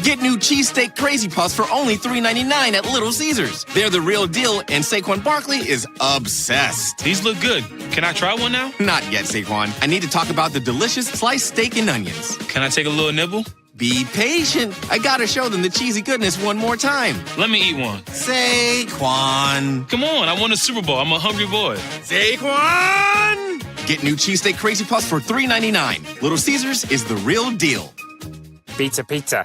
Get new cheesesteak crazy puffs for only $3.99 at Little Caesars. They're the real deal, and Saquon Barkley is obsessed. These look good. Can I try one now? Not yet, Saquon. I need to talk about the delicious sliced steak and onions. Can I take a little nibble? Be patient. I gotta show them the cheesy goodness one more time. Let me eat one. Saquon. Come on, I won a Super Bowl. I'm a hungry boy. Saquon! Get new cheesesteak crazy puffs for $3.99. Little Caesars is the real deal. Pizza, pizza.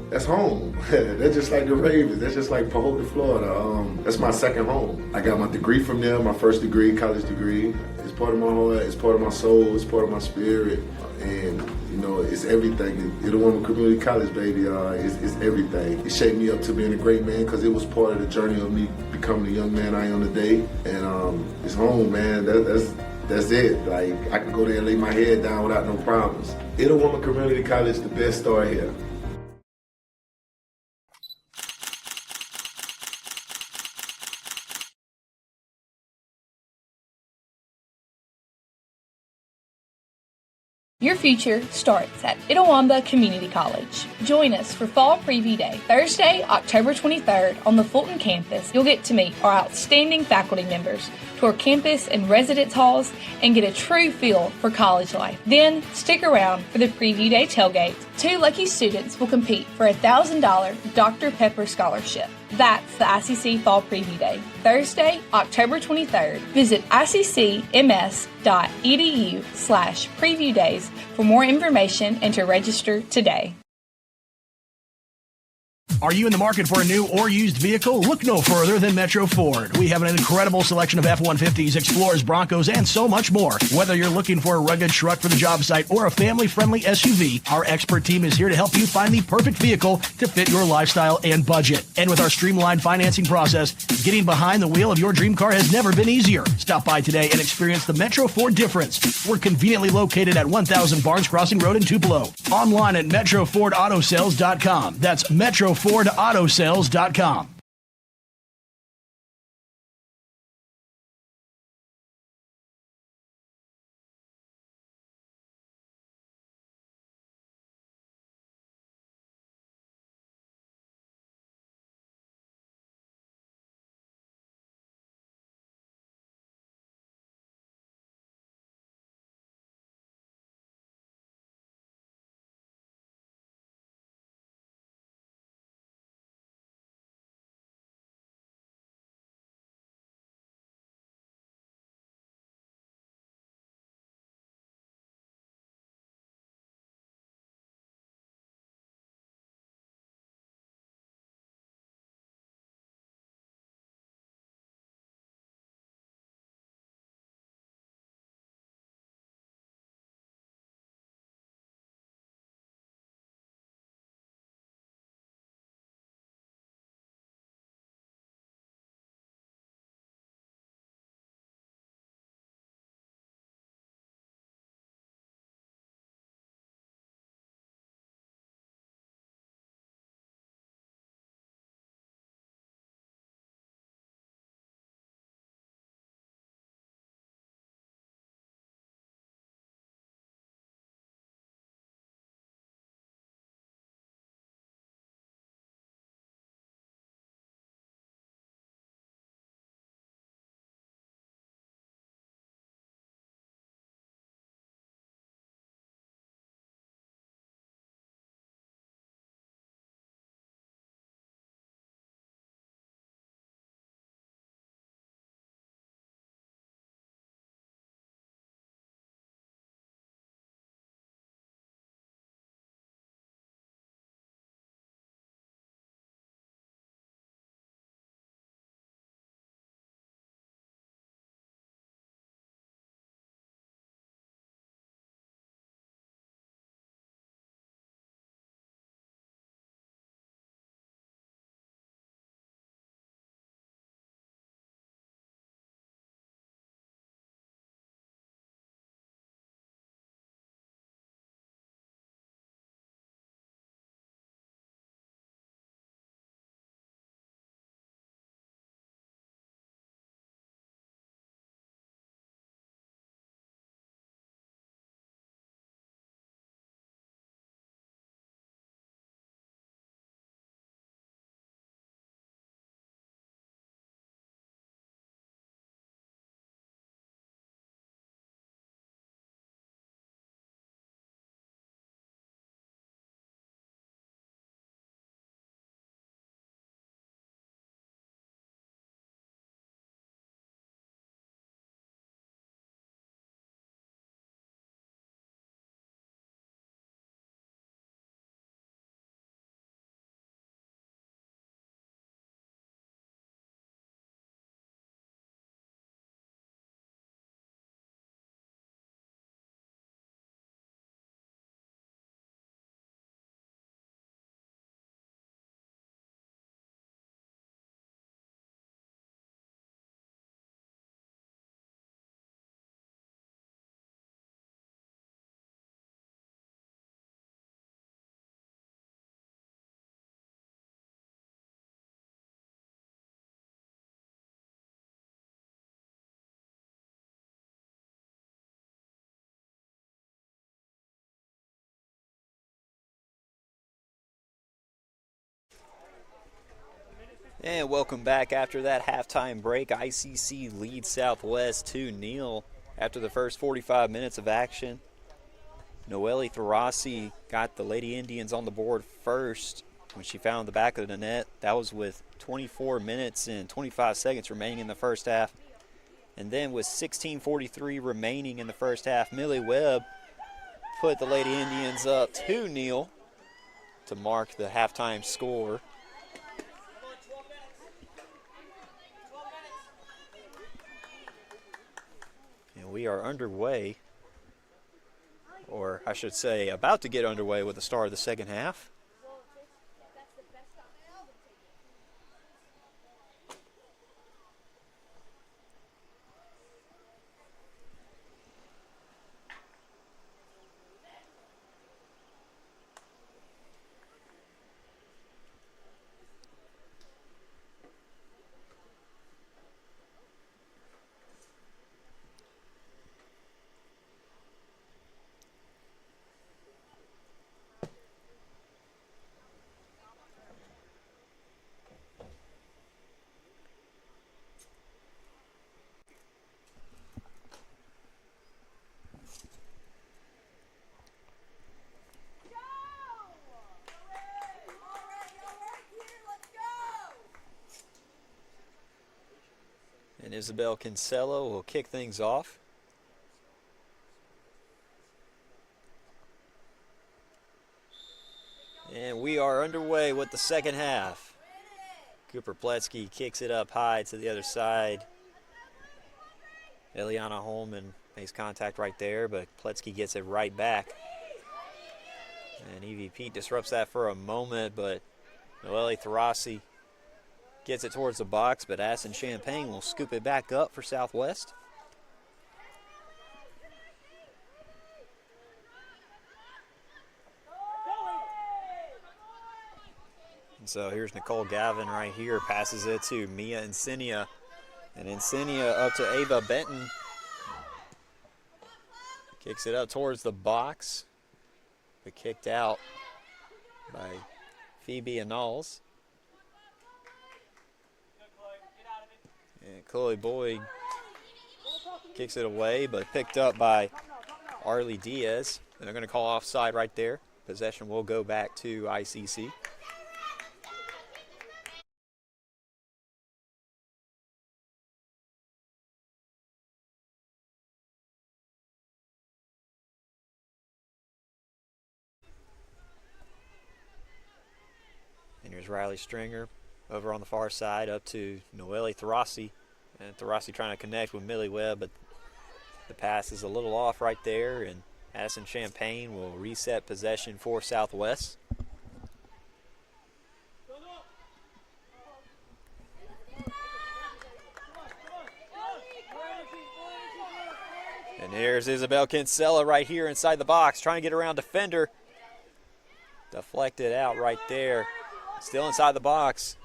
That's home. That's just like the Ravens. That's just like Pahokee, Florida. That's my second home. I got my degree from there, my first degree, college degree. It's part of my heart, it's part of my soul, it's part of my spirit. And, you know, it's everything. Itawamba Community College, baby, it's everything. It shaped me up to being a great man because it was part of the journey of me becoming the young man I am today. And it's home, man. That's it. Like, I can go there and lay my head down without no problems. Itawamba Community College, the best start here. Your future starts at Itawamba Community College. Join us for Fall Preview Day, Thursday, October 23rd on the Fulton campus. You'll get to meet our outstanding faculty members, tour campus and residence halls, and get a true feel for college life. Then, stick around for the Preview Day tailgate. 2 lucky students will compete for a $1,000 Dr. Pepper scholarship. That's the ICC Fall Preview Day, Thursday, October 23rd. Visit iccms.edu/preview days for more information and to register today. Are you in the market for a new or used vehicle? Look no further than Metro Ford. We have an incredible selection of F-150s, Explorers, Broncos, and so much more. Whether you're looking for a rugged truck for the job site or a family-friendly SUV, our expert team is here to help you find the perfect vehicle to fit your lifestyle and budget. And with our streamlined financing process, getting behind the wheel of your dream car has never been easier. Stop by today and experience the Metro Ford difference. We're conveniently located at 1000 Barnes Crossing Road in Tupelo. Online at MetroFordAutoSales.com. That's MetroFordAutoSales.com. And welcome back after that halftime break. ICC leads Southwest 2-0 after the first 45 minutes of action. Noelle Tharasi got the Lady Indians on the board first when she found the back of the net. That was with 24 minutes and 25 seconds remaining in the first half. And then with 16:43 remaining in the first half, Millie Webb put the Lady Indians up 2-0 to mark the halftime score. We are underway, or I should say about to get underway with the start of the second half. And Isabel Kinsella will kick things off. And we are underway with the second half. Cooper Pletsky kicks it up high to the other side. Eliana Holman makes contact right there, but Pletsky gets it right back. And Evie Pete disrupts that for a moment, but Noelle Tharasi gets it towards the box, but Addison Champagne will scoop it back up for Southwest. And so here's Nicole Gavin right here, passes it to Mia Insignia. And Insignia up to Ava Benton. Kicks it up towards the box, but kicked out by Phoebe Annals. And Chloe Boyd kicks it away, but picked up by Arlie Diaz. And they're going to call offside right there. Possession will go back to ICC. And here's Riley Stringer over on the far side up to Noelle Tharasi. And Tharasi trying to connect with Millie Webb, but the pass is a little off right there. And Addison Champagne will reset possession for Southwest. And here's Isabel Kinsella right here inside the box, trying to get around defender. Deflected out right there. Still inside the box.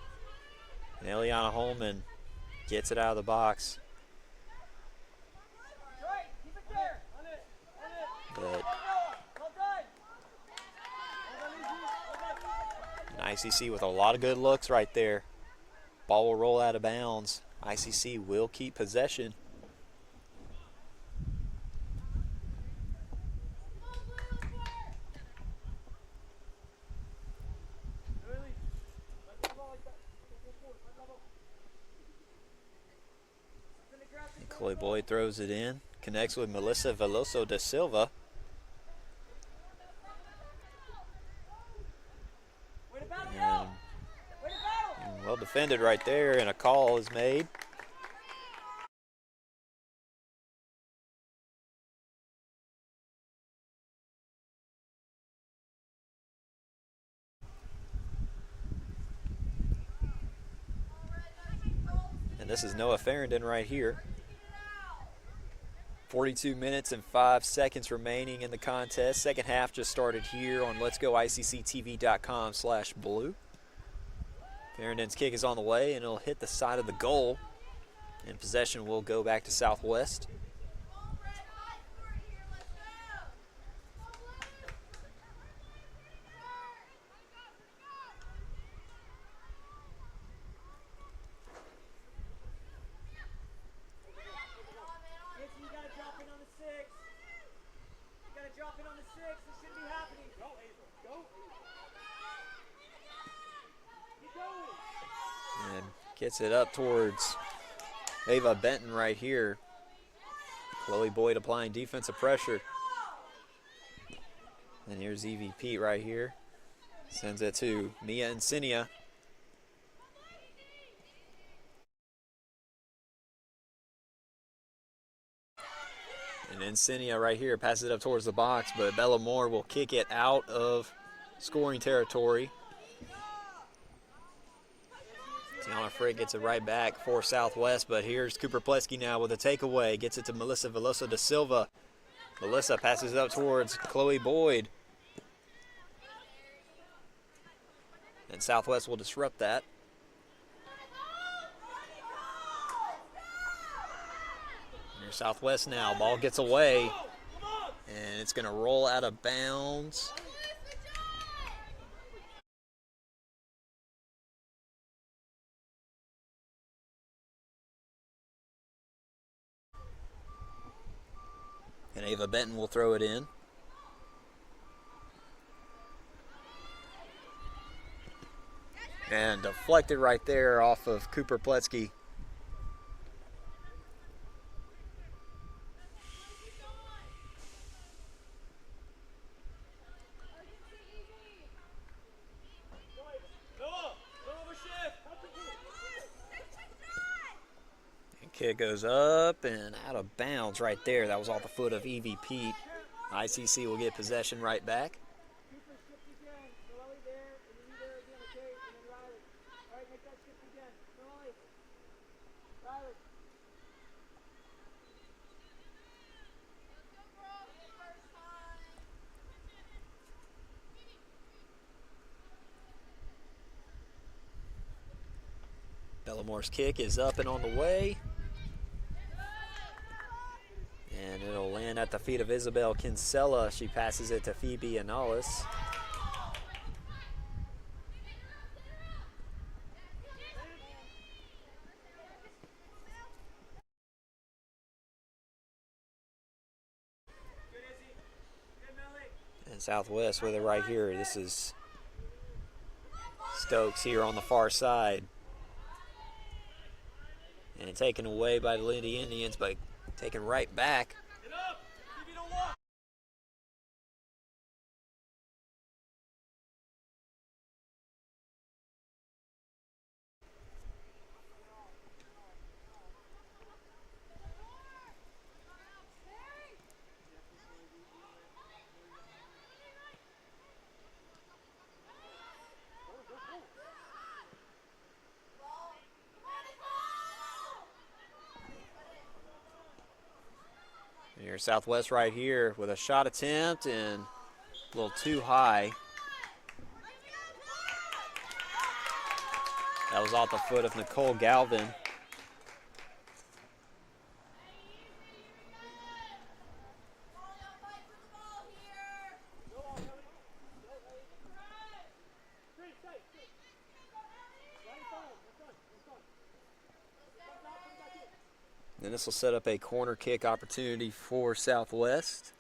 And Eliana Holman gets it out of the box. But an ICC with a lot of good looks right there. Ball will roll out of bounds. ICC will keep possession. Chloe Boyd throws it in, connects with Melissa Veloso da Silva. And well defended right there, and a call is made. And this is Noah Farrington right here. 42 minutes and 5 seconds remaining in the contest. Second half just started here on letsgoicctv.com/blue. Farrington's kick is on the way, and it'll hit the side of the goal. And possession will go back to Southwest. And gets it up towards Ava Benton right here. Chloe Boyd applying defensive pressure. And here's Evie Pete right here. Sends it to Mia Insignia. And Insignia right here passes it up towards the box, but Bellamore will kick it out of scoring territory. Tiana Frick gets it right back for Southwest, but here's Cooper Plesky now with a takeaway. Gets it to Melissa Veloso da Silva. Melissa passes it up towards Chloe Boyd. And Southwest will disrupt that. Here's Southwest now. Ball gets away, and it's going to roll out of bounds. And Ava Benton will throw it in. And deflected right there off of Cooper Plesky. And kick goes up and out of bounds right there. That was off the foot of Evie Pete. ICC will get possession right back. Bellamore's kick is up and on the way. And it'll land at the feet of Isabel Kinsella. She passes it to Phoebe Anales. And Southwest with it right here. This is Stokes here on the far side. And taken away by the Lindy Indians, but taken right back. Here's Southwest right here with a shot attempt and a little too high. That was off the foot of Nicole Galvin. And this will set up a corner kick opportunity for Southwest.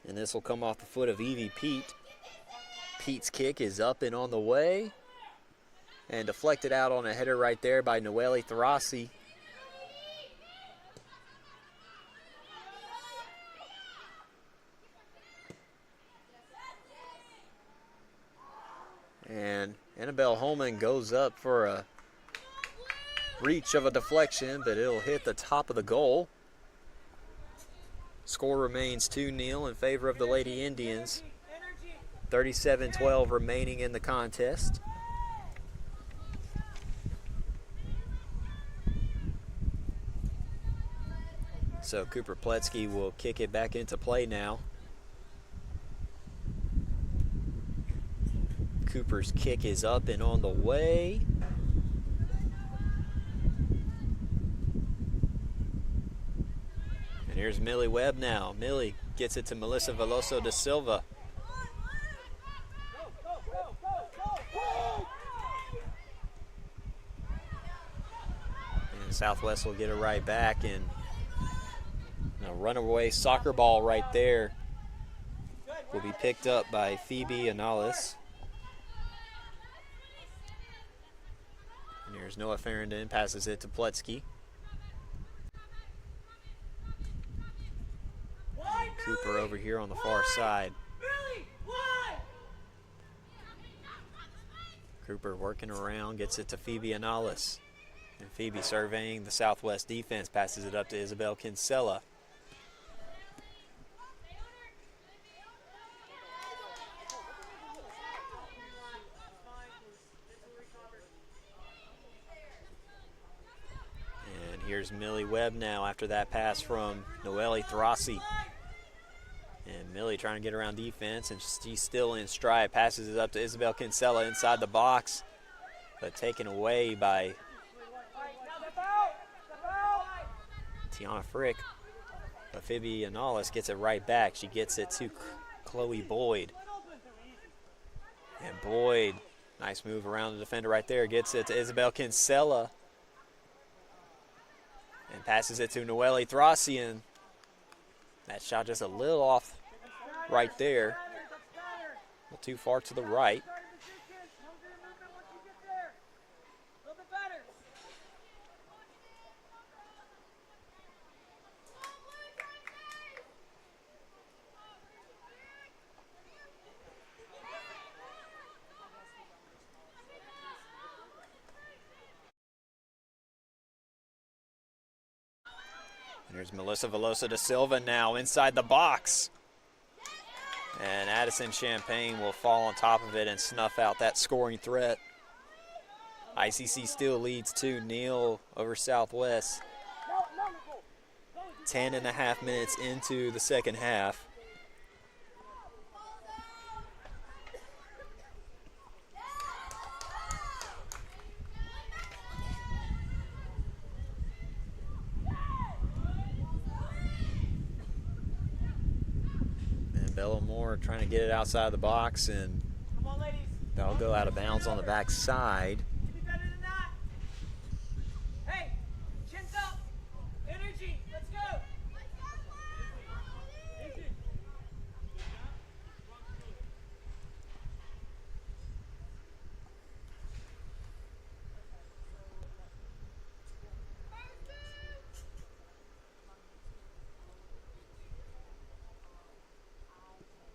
And this will come off the foot of Evie Pete. Pete's kick is up and on the way. And deflected out on a header right there by Noelle Tharasi. And Annabelle Holman goes up for a reach of a deflection, but it'll hit the top of the goal. Score remains 2-0 in favor of the Lady Indians. 37-12 remaining in the contest. So Cooper Pletsky will kick it back into play now. Cooper's kick is up and on the way. And here's Millie Webb now. Millie gets it to Melissa Veloso da Silva. And Southwest will get it right back, and a runaway soccer ball right there will be picked up by Phoebe Anales. And here's Noah Farrington, passes it to Pletsky. And Cooper over here on the far side. Cooper working around, gets it to Phoebe Anales. And Phoebe surveying the Southwest defense, passes it up to Isabel Kinsella. And here's Millie Webb now after that pass from Noelle Throssi. And Millie trying to get around defense, and she's still in stride. Passes it up to Isabel Kinsella inside the box, but taken away by Tiana Frick. But Phoebe Anales gets it right back. She gets it to Chloe Boyd. And Boyd, nice move around the defender right there, gets it to Isabel Kinsella. And passes it to Noelle Throssi, and that shot just a little off right there. A little too far to the right. And here's Melissa Velosa da Silva now inside the box. And Addison Champagne will fall on top of it and snuff out that scoring threat. ICC still leads 2-0 over Southwest. 10.5 minutes into the second half. Bellamore trying to get it outside the box, and that'll go out of bounds on the back side. Hey, chins up, energy, let's go.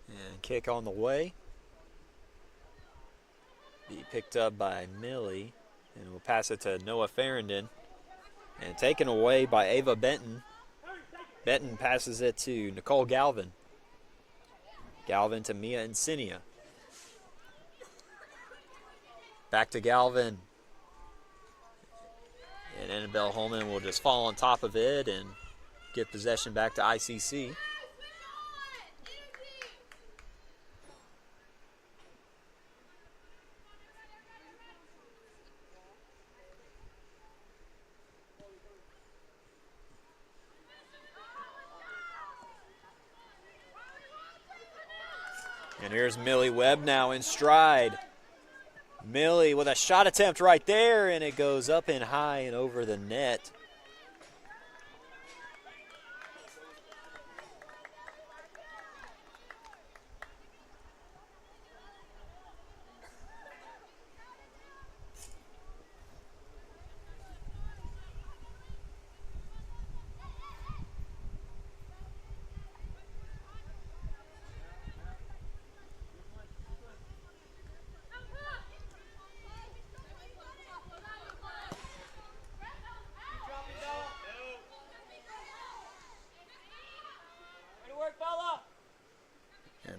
And kick on the way. Be picked up by Millie, and we'll pass it to Noah Farrington. And taken away by Ava Benton. Benton passes it to Nicole Galvin. Galvin to Mia Insinia. Back to Galvin. And Annabelle Holman will just fall on top of it and give possession back to ICC. And here's Millie Webb now in stride. Millie with a shot attempt right there, and it goes up and high and over the net.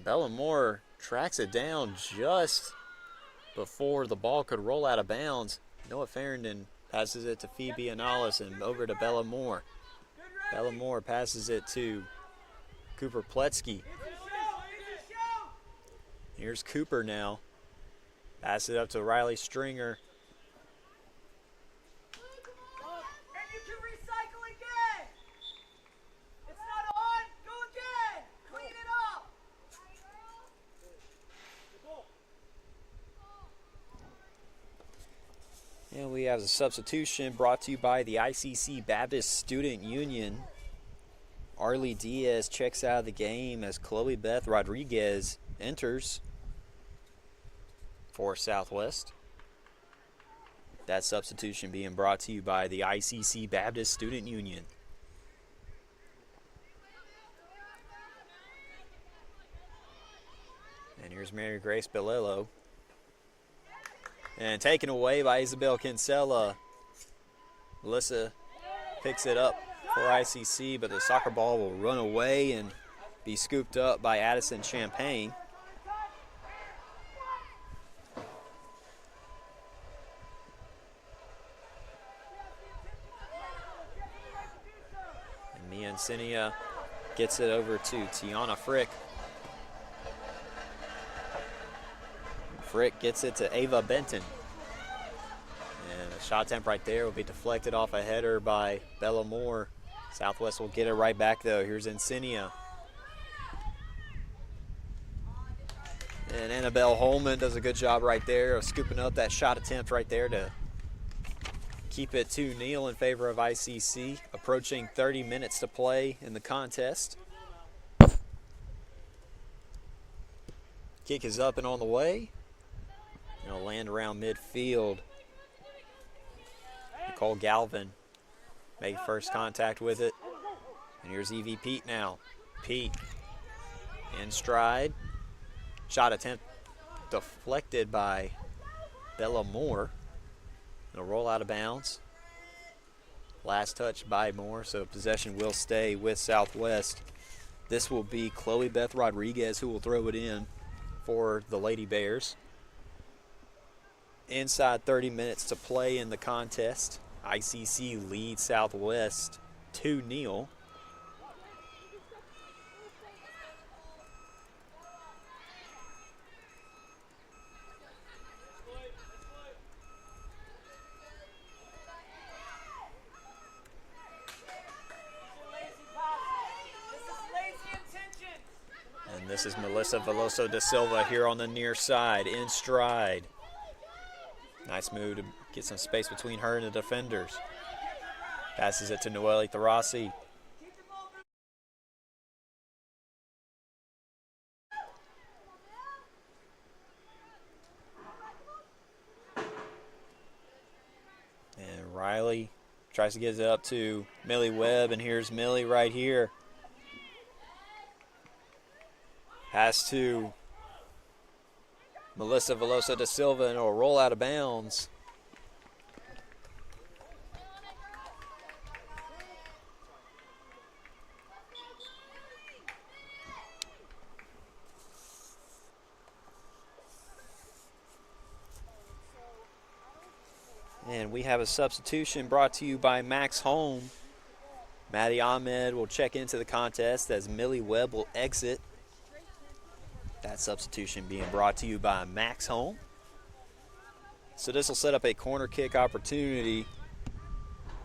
Bellamore tracks it down just before the ball could roll out of bounds. Noah Farrington passes it to Phoebe Anales and over to Bellamore. Bellamore passes it to Cooper Pletsky. Here's Cooper now. Pass it up to Riley Stringer. And we have a substitution brought to you by the ICC Baptist Student Union. Arlie Diaz checks out of the game as Chloe Beth Rodriguez enters for Southwest. That substitution being brought to you by the ICC Baptist Student Union. And here's Mary Grace Belillo. And taken away by Isabel Kinsella. Melissa picks it up for ICC, but the soccer ball will run away and be scooped up by Addison Champagne. And Mia Encinia gets it over to Tiana Frick. Frick gets it to Ava Benton. And a shot attempt right there will be deflected off a header by Bella Moore. Southwest will get it right back though. Here's Encinia. And Annabelle Holman does a good job right there of scooping up that shot attempt right there to keep it 2-0 in favor of ICC. Approaching 30 minutes to play in the contest. Kick is up and on the way. It'll land around midfield. Nicole Galvin made first contact with it. And here's Evie Pete now. Pete in stride. Shot attempt deflected by Bella Moore. It'll roll out of bounds. Last touch by Moore, so possession will stay with Southwest. This will be Chloe Beth Rodriguez who will throw it in for the Lady Bears. Inside 30 minutes to play in the contest. ICC leads Southwest 2-0. And this is Melissa Veloso da Silva here on the near side, in stride. Nice move to get some space between her and the defenders. Passes it to Noelle Tharasi. And Riley tries to get it up to Millie Webb, and here's Millie right here. Pass to Melissa Veloso da Silva, and it'll roll out of bounds. And we have a substitution brought to you by Max Home. Maddie Ahmed will check into the contest as Millie Webb will exit. That substitution being brought to you by Max Home. So this will set up a corner kick opportunity.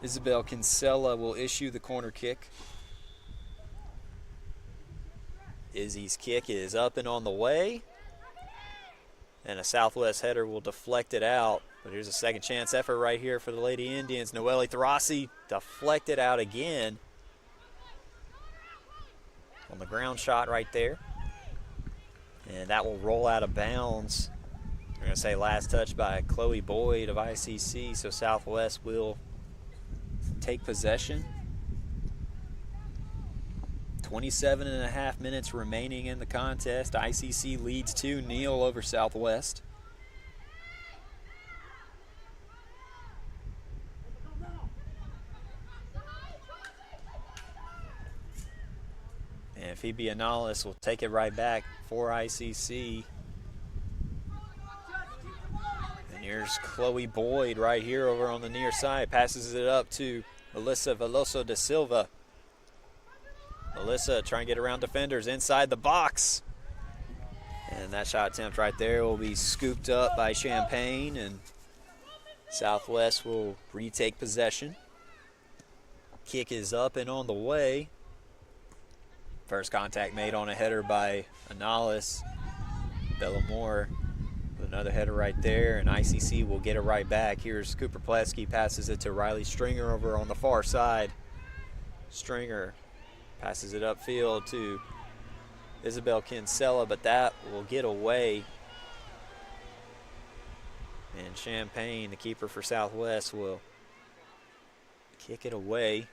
Isabel Kinsella will issue the corner kick. Izzy's kick is up and on the way. And a Southwest header will deflect it out. But here's a second chance effort right here for the Lady Indians. Noelle Tharasi deflected out again. On the ground shot right there. And that will roll out of bounds. We're going to say last touch by Chloe Boyd of ICC. So Southwest will take possession. 27.5 minutes remaining in the contest. ICC leads 2-0 over Southwest. And Phoebe Anales will take it right back for ICC. And here's Chloe Boyd right here over on the near side. Passes it up to Melissa Veloso da Silva. Melissa trying to get around defenders inside the box. And that shot attempt right there will be scooped up by Champagne, and Southwest will retake possession. Kick is up and on the way. First contact made on a header by Anales. Bella Moore with another header right there, and ICC will get it right back. Here's Cooper Plesky, passes it to Riley Stringer over on the far side. Stringer passes it upfield to Isabel Kinsella, but that will get away. And Champagne, the keeper for Southwest, will kick it away.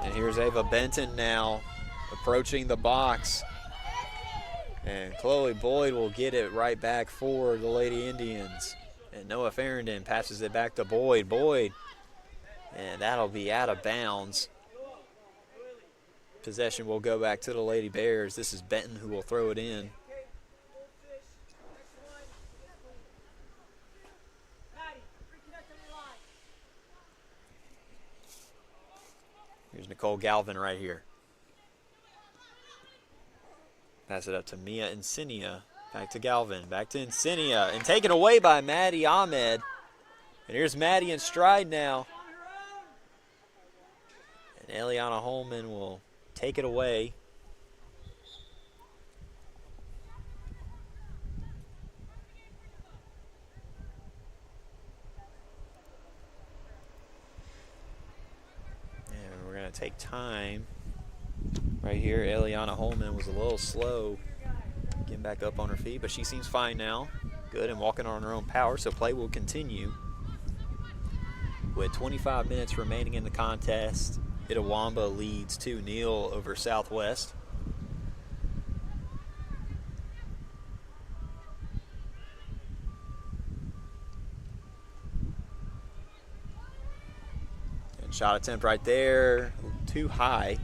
And here's Ava Benton now approaching the box. And Chloe Boyd will get it right back for the Lady Indians. And Noah Farrington passes it back to Boyd. Boyd, and that'll be out of bounds. Possession will go back to the Lady Bears. This is Benton who will throw it in. Here's Nicole Galvin right here. Pass it up to Mia Insinia. Back to Galvin. Back to Insinia. And taken away by Maddie Ahmed. And here's Maddie in stride now. And Eliana Holman will take it away. And we're going to take time. Right here, Eliana Holman was a little slow getting back up on her feet, but she seems fine now. Good and walking on her own power, so play will continue. With 25 minutes remaining in the contest, Itawamba leads 2-0 over Southwest. And shot attempt right there, too high.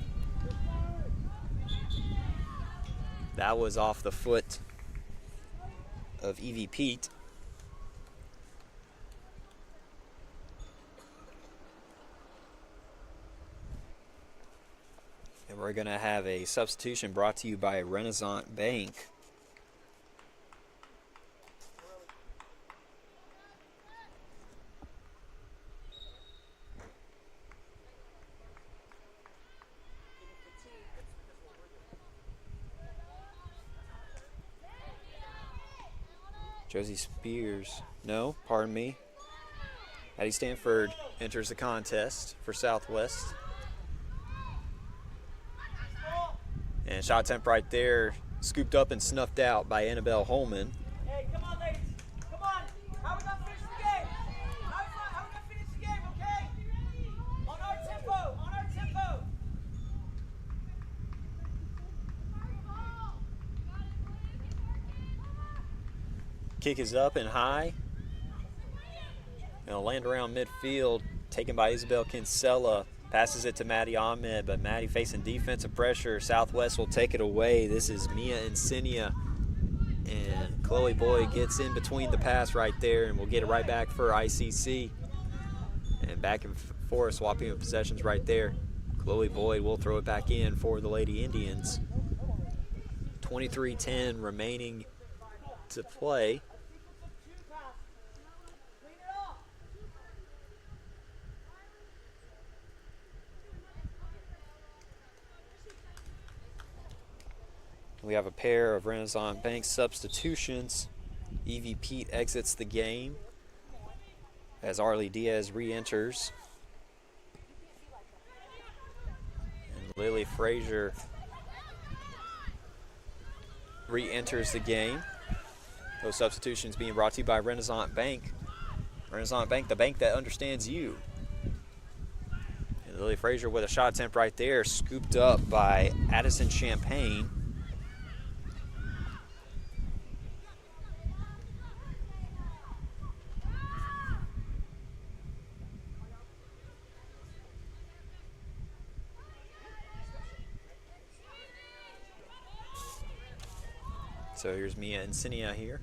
That was off the foot of Evie Pete. And we're going to have a substitution brought to you by Renaissance Bank. Josie Spears, no, pardon me. Addie Stanford enters the contest for Southwest. And shot attempt right there, scooped up and snuffed out by Annabelle Holman. Hey, come on, ladies. Come on. How are we going to finish the game? How are we going to finish the game, okay? On our tempo. On our tempo. Kick is up and high. It'll land around midfield, taken by Isabel Kinsella. Passes it to Maddie Ahmed, but Maddie facing defensive pressure. Southwest will take it away. This is Mia Insinia. And Chloe Boyd gets in between the pass right there, and we'll get it right back for ICC. And back and forth, swapping of possessions right there. Chloe Boyd will throw it back in for the Lady Indians. 23:10 remaining to play. We have a pair of Renaissance Bank substitutions. Evie Pete exits the game as Arlie Diaz re-enters. And Lily Frazier re-enters the game. Those substitutions being brought to you by Renaissance Bank. Renaissance Bank, the bank that understands you. And Lily Frazier with a shot attempt right there, scooped up by Addison Champagne. So here's Mia Insinia here.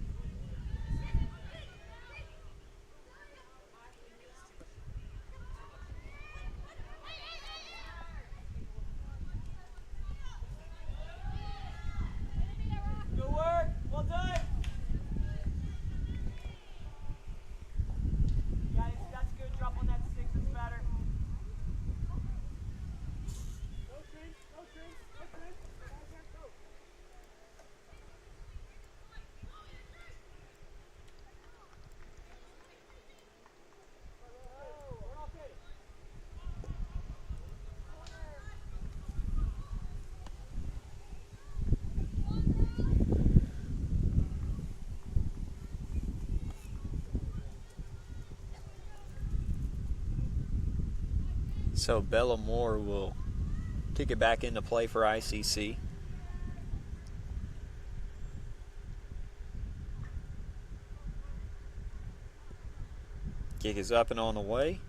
Good work. Well done. Guys, that's good. Drop on that 6. That's better. So Bella Moore will kick it back into play for ICC. Kick is up and on the way.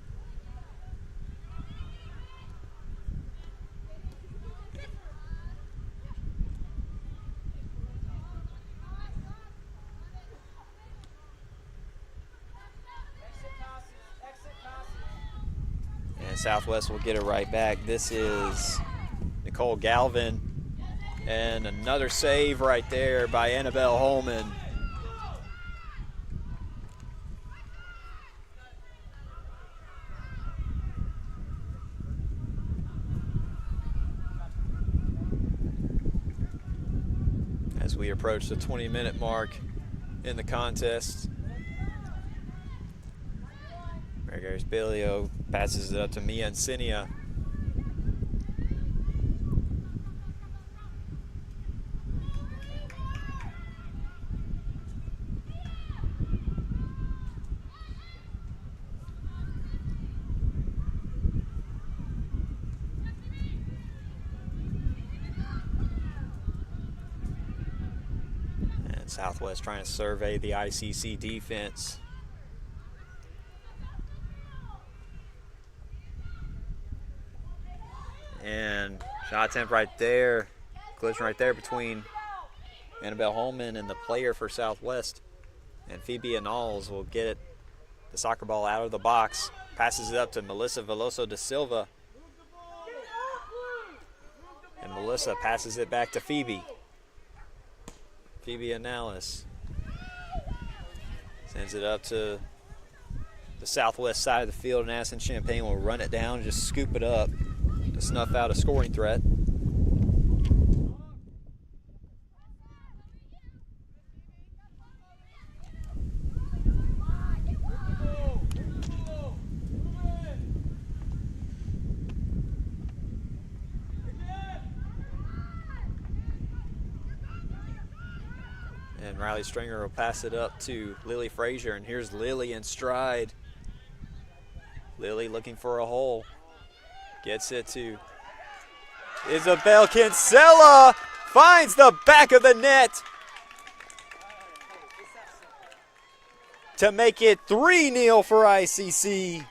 And Southwest will get it right back. This is Nicole Galvin. And another save right there by Annabelle Holman. As we approach the 20-minute mark in the contest. Margaret Bilio passes it up to Mia Encinia. And Southwest trying to survey the ICC defense. And shot attempt right there, collision right there between Annabelle Holman and the player for Southwest. And Phoebe Anals will get the soccer ball out of the box, passes it up to Melissa Veloso da Silva. And Melissa passes it back to Phoebe. Phoebe Anales sends it up to the southwest side of the field, and Addison Champaign will run it down and just scoop it up to snuff out a scoring threat. And Riley Stringer will pass it up to Lily Frazier, and here's Lily in stride. Lily looking for a hole. Gets it to Isabel Kinsella. Finds the back of the net to make it 3-0 for ICC.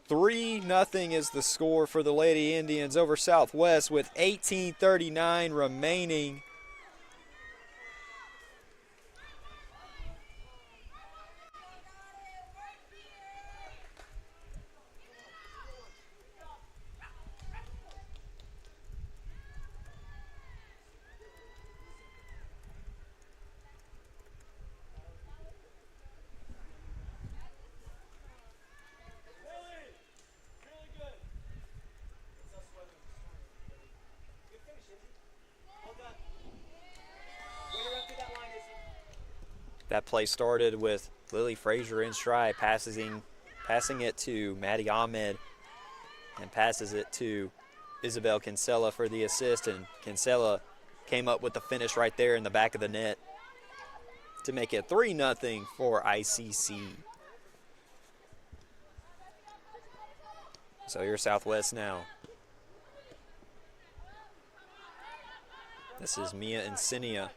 $3-0 is the score for the Lady Indians over Southwest with 18:39 remaining. That play started with Lily Frazier in stride, passing it to Maddie Ahmed, and passes it to Isabel Kinsella for the assist, and Kinsella came up with the finish right there in the back of the net to make it 3-0 for ICC. So here's Southwest now. This is Mia Encinia.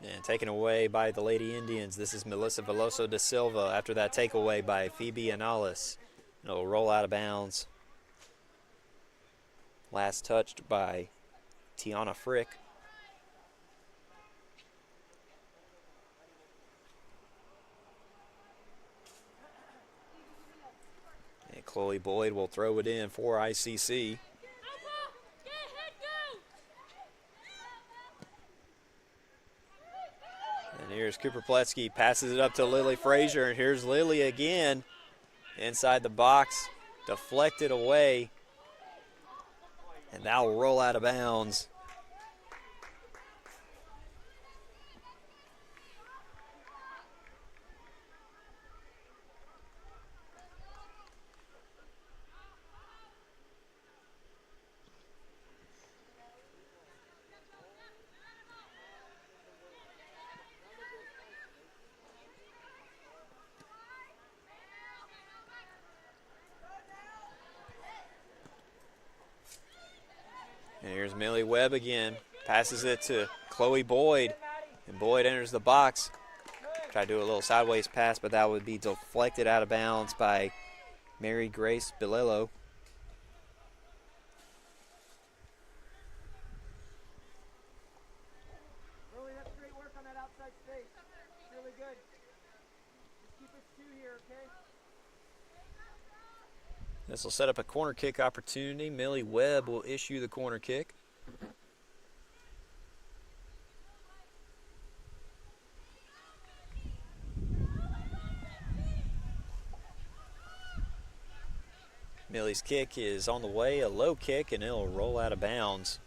And taken away by the Lady Indians. This is Melissa Veloso da Silva after that takeaway by Phoebe Anales. It'll roll out of bounds. Last touched by Tiana Frick. And Chloe Boyd will throw it in for ICC. And here's Cooper Pletsky, passes it up to Lily Frazier, and here's Lily again inside the box, deflected away, and that will roll out of bounds. And here's Millie Webb again. Passes it to Chloe Boyd. And Boyd enters the box. Try to do a little sideways pass, but that would be deflected out of bounds by Mary Grace Bilello. Really, that's great work on that outside space. Really good. Just keep it 2 here, okay? This will set up a corner kick opportunity. Millie Webb will issue the corner kick. Millie's kick is on the way, a low kick, and it'll roll out of bounds.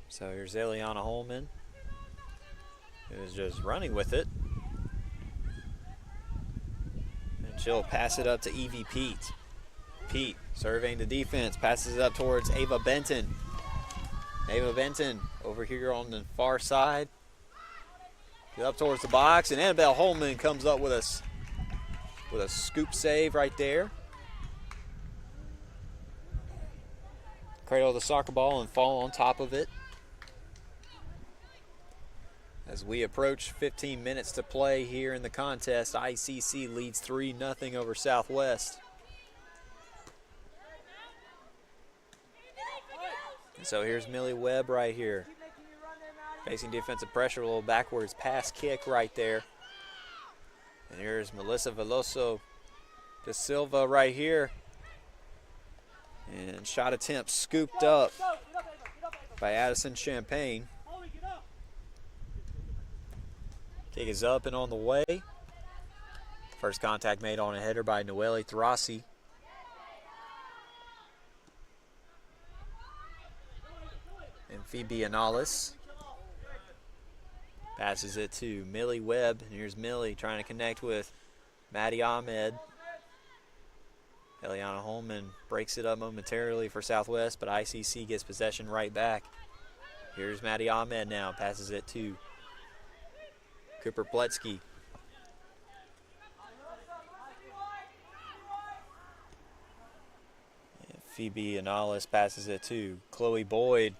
So here's Eliana Holman, who's just running with it. And she'll pass it up to Evie Pete. Pete surveying the defense, passes it up towards Ava Benton. Ava Benton over here on the far side. Get up towards the box, and Annabelle Holman comes up with a scoop save right there. Cradle the soccer ball and fall on top of it. As we approach 15 minutes to play here in the contest, ICC leads 3-0 over Southwest. And so here's Millie Webb right here. Facing defensive pressure, a little backwards pass kick right there. And here's Melissa Veloso de Silva right here. And shot attempt scooped up by Addison Champagne. Kick is up and on the way. First contact made on a header by Noelle Thrassi. And Phoebe Anales passes it to Millie Webb. And here's Millie trying to connect with Maddie Ahmed. Eliana Holman breaks it up momentarily for Southwest, but ICC gets possession right back. Here's Maddie Ahmed now, passes it to Cooper Pletsky. And Phoebe Anales passes it to Chloe Boyd,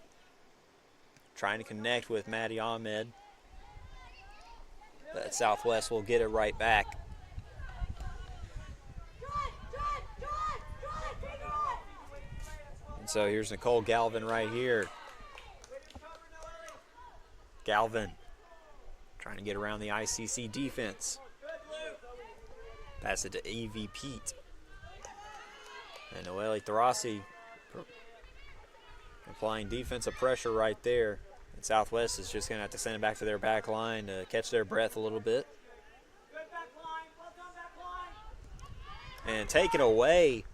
trying to connect with Maddie Ahmed. But Southwest will get it right back. And so here's Nicole Galvin right here. Galvin trying to get around the ICC defense. Pass it to Evie Pete. And Noelle Thrassi applying defensive pressure right there. And Southwest is just going to have to send it back to their back line to catch their breath a little bit. And take it away.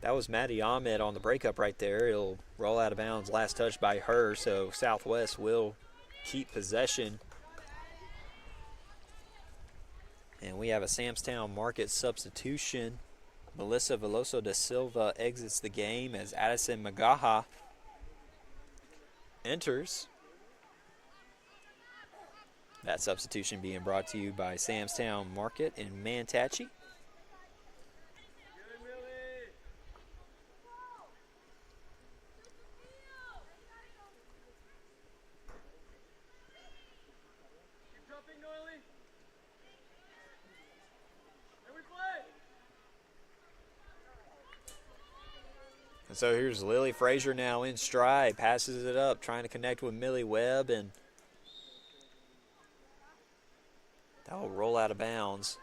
That was Maddie Ahmed on the breakup right there. It'll roll out of bounds. Last touch by her, so Southwest will keep possession. And we have a Samstown Market substitution. Melissa Veloso da Silva exits the game as Addison Magaha enters. That substitution being brought to you by Samstown Market in Manatee. And so here's Lily Frazier now in stride, passes it up, trying to connect with Millie Webb, and that will roll out of bounds.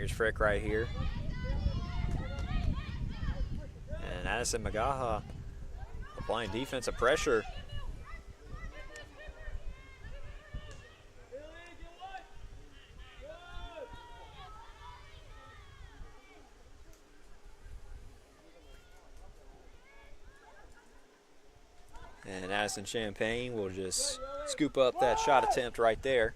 here's Frick right here. And Addison Magaha applying defensive pressure. And Addison Champagne will just scoop up that shot attempt right there.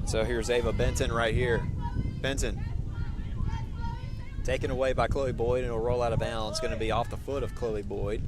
So here's Ava Benton right here. Benton taken away by Chloe Boyd, and it'll roll out of bounds. Going to be off the foot of Chloe Boyd.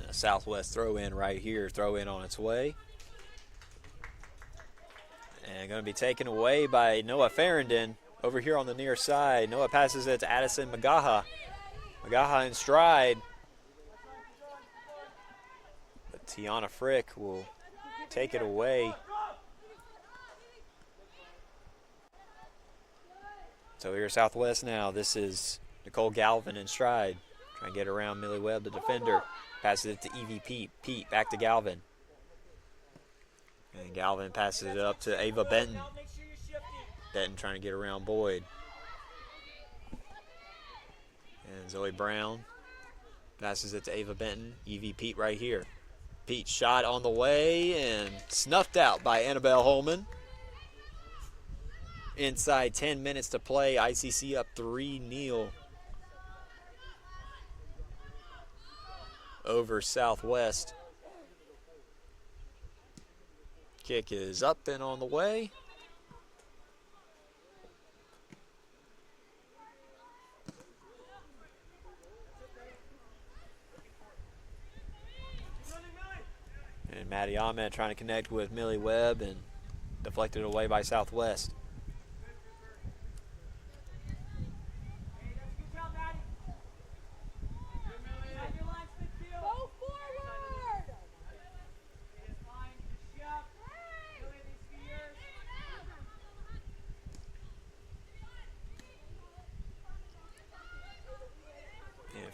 Southwest throw in right here, throw in on its way. And going to be taken away by Noah Farrington over here on the near side. Noah passes it to Addison Magaha. Magaha in stride. But Tiana Frick will take it away. So here's Southwest now. This is Nicole Galvin in stride. Trying to get around Millie Webb, the defender. Passes it to Evie Pete. Pete back to Galvin. And Galvin passes it up to Ava Benton. Benton trying to get around Boyd. And Zoe Brown passes it to Ava Benton. Evie Pete right here. Pete shot on the way and snuffed out by Annabelle Holman. Inside 10 minutes to play. ICC up 3-0. Over Southwest. Kick is up and on the way. And Maddie Ahmed trying to connect with Millie Webb and deflected away by Southwest.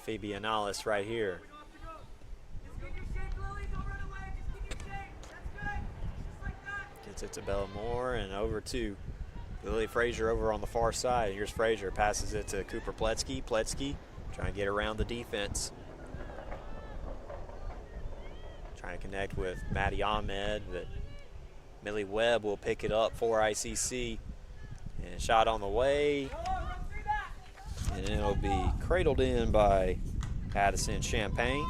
Phoebe Anales right here. Gets it to Bella Moore and over to Lily Frazier over on the far side. Here's Frazier, passes it to Cooper Pletsky. Pletsky trying to get around the defense. Trying to connect with Maddie Ahmed, but Millie Webb will pick it up for ICC. And shot on the way. And it'll be cradled in by Addison Champagne.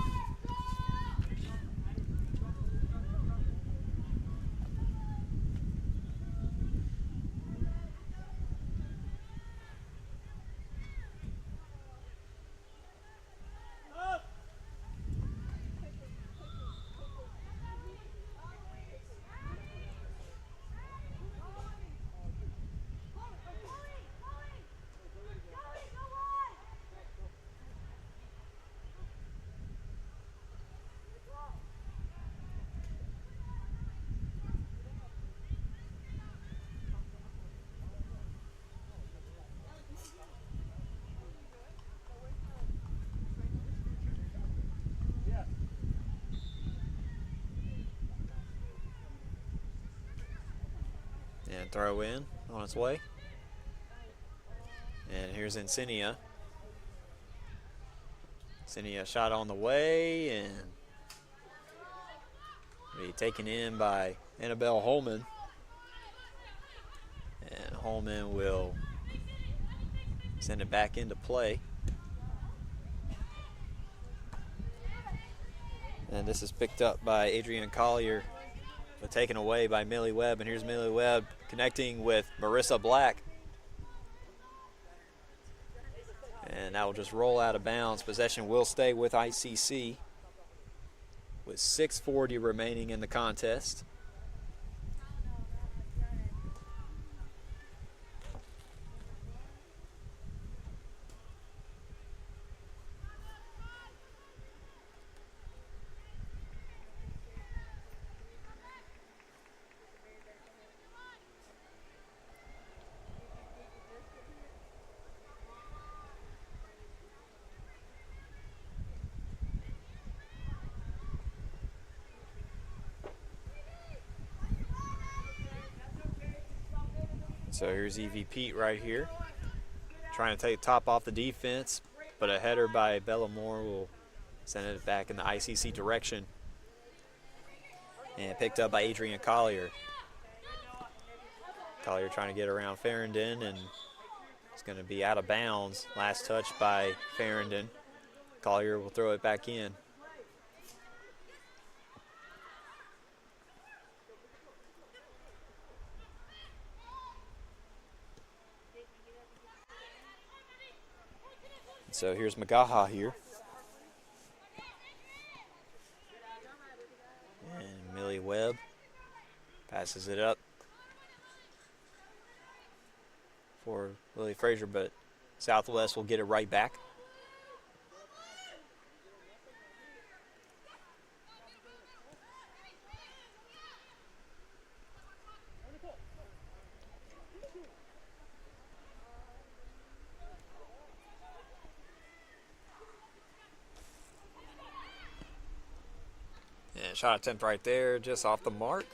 And throw in on its way. And here's Insignia. Insignia shot on the way and be taken in by Annabelle Holman. And Holman will send it back into play. And this is picked up by Adrienne Collier, but taken away by Millie Webb. And here's Millie Webb connecting with Marissa Black. And that will just roll out of bounds. Possession will stay with ICC with 6:40 remaining in the contest. So here's EV Pete right here, trying to take top off the defense, but a header by Bellamore will send it back in the ICC direction. And picked up by Adrian Collier. Collier trying to get around Farrington, and it's going to be out of bounds. Last touch by Farrington. Collier will throw it back in. So here's Magaha here. And Millie Webb passes it up for Lily Frazier, but Southwest will get it right back. And shot attempt right there, just off the mark.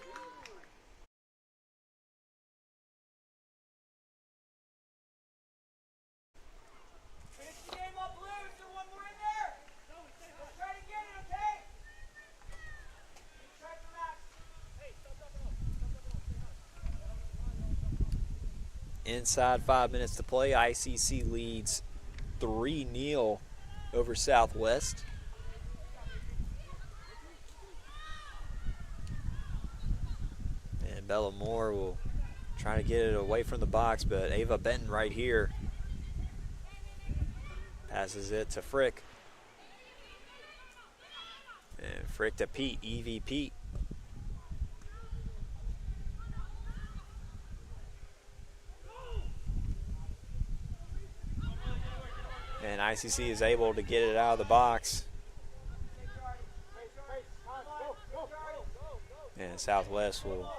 Inside 5 minutes to play, ICC leads 3-0 over Southwest. And Bellamore will try to get it away from the box, but Ava Benton right here passes it to Frick. And Frick to Pete, EV Pete. And ICC is able to get it out of the box. And Southwest will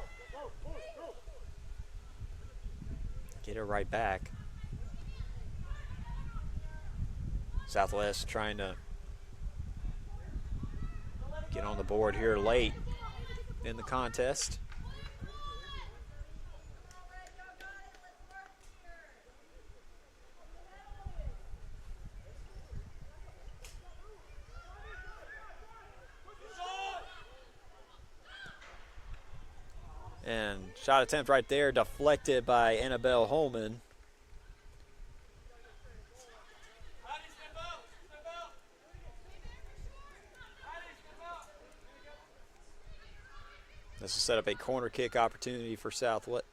get it right back. Southwest trying to get on the board here late in the contest. And shot attempt right there, deflected by Annabelle Holman. This will set up a corner kick opportunity for Southwest.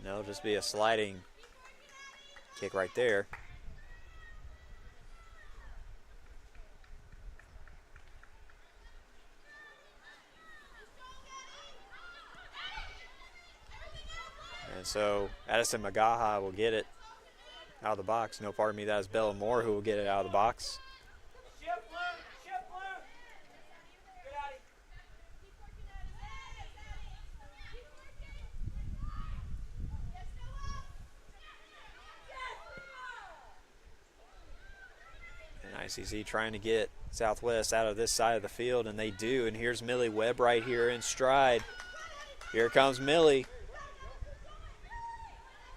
No, just be a sliding kick right there. And so Addison Magaha will get it out of the box. No, pardon me, that is Bellamore who will get it out of the box. And ICC trying to get Southwest out of this side of the field, and they do. And here's Millie Webb right here in stride. Here comes Millie.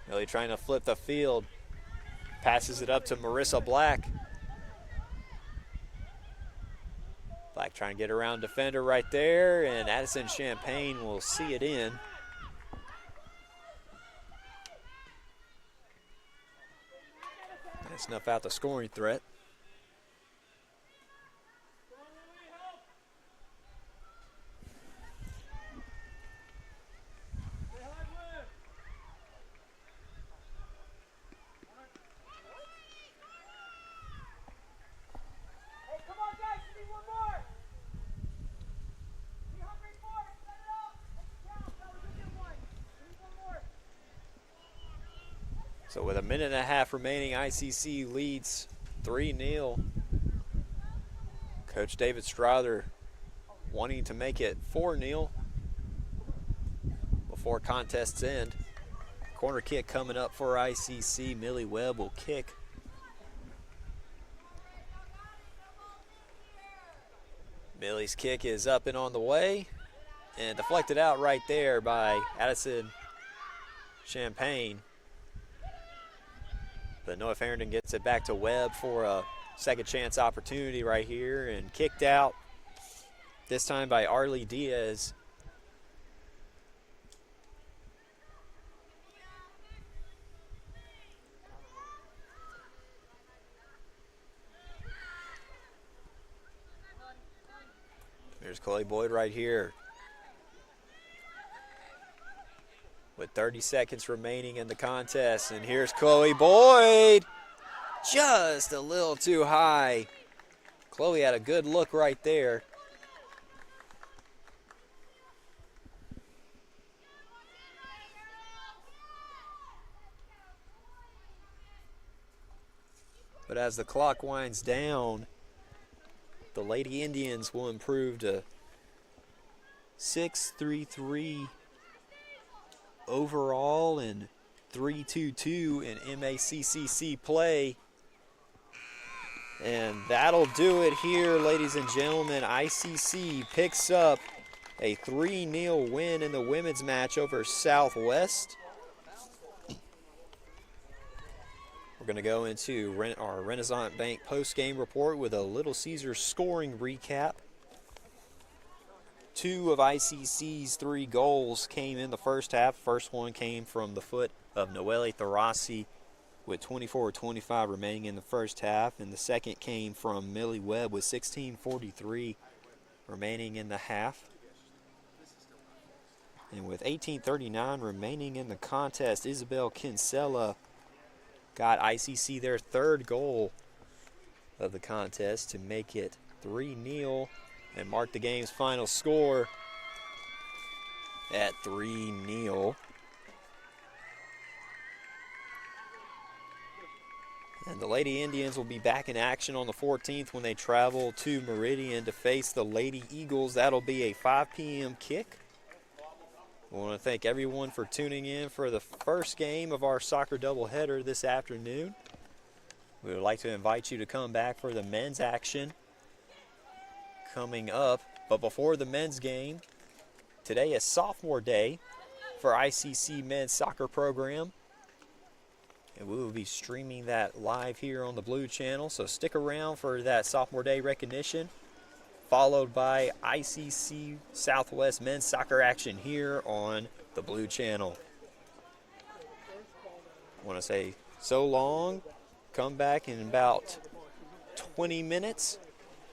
Millie trying to flip the field. Passes it up to Marissa Black. Black trying to get around defender right there, and Addison Champagne will see it in. And snuff out the scoring threat. So with a minute and a half remaining, ICC leads 3-0. Coach David Strother wanting to make it 4-0 before contests end. Corner kick coming up for ICC. Millie Webb will kick. Millie's kick is up and on the way and deflected out right there by Addison Champagne. But Noah Farrington gets it back to Webb for a second chance opportunity right here and kicked out, this time by Arlie Diaz. There's Chloe Boyd right here. With 30 seconds remaining in the contest. And here's Chloe Boyd. Just a little too high. Chloe had a good look right there. But as the clock winds down, the Lady Indians will improve to 6-3-3 overall and 3-2-2 in MACCC play. And that'll do it here, ladies and gentlemen. ICC picks up a 3-0 win in the women's match over Southwest. We're going to go into our Renaissance Bank post-game report with a Little Caesars scoring recap. 2 of ICC's 3 goals came in the first half. First one came from the foot of Noelle Tharasi with 24:25 remaining in the first half. And the second came from Millie Webb with 16:43 remaining in the half. And with 18:39 remaining in the contest, Isabel Kinsella got ICC their 3rd goal of the contest to make it 3-0 and mark the game's final score at 3-0. And the Lady Indians will be back in action on the 14th when they travel to Meridian to face the Lady Eagles. That'll be a 5 p.m. kick. I want to thank everyone for tuning in for the first game of our soccer doubleheader this afternoon. We would like to invite you to come back for the men's action coming up. But before the men's game, today is sophomore day for ICC men's soccer program. And we will be streaming that live here on the Blue Channel. So stick around for that sophomore day recognition, followed by ICC Southwest men's soccer action here on the Blue Channel. I want to say so long. Come back in about 20 minutes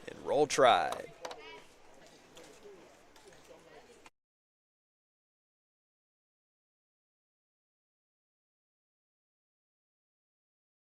and roll Tribe.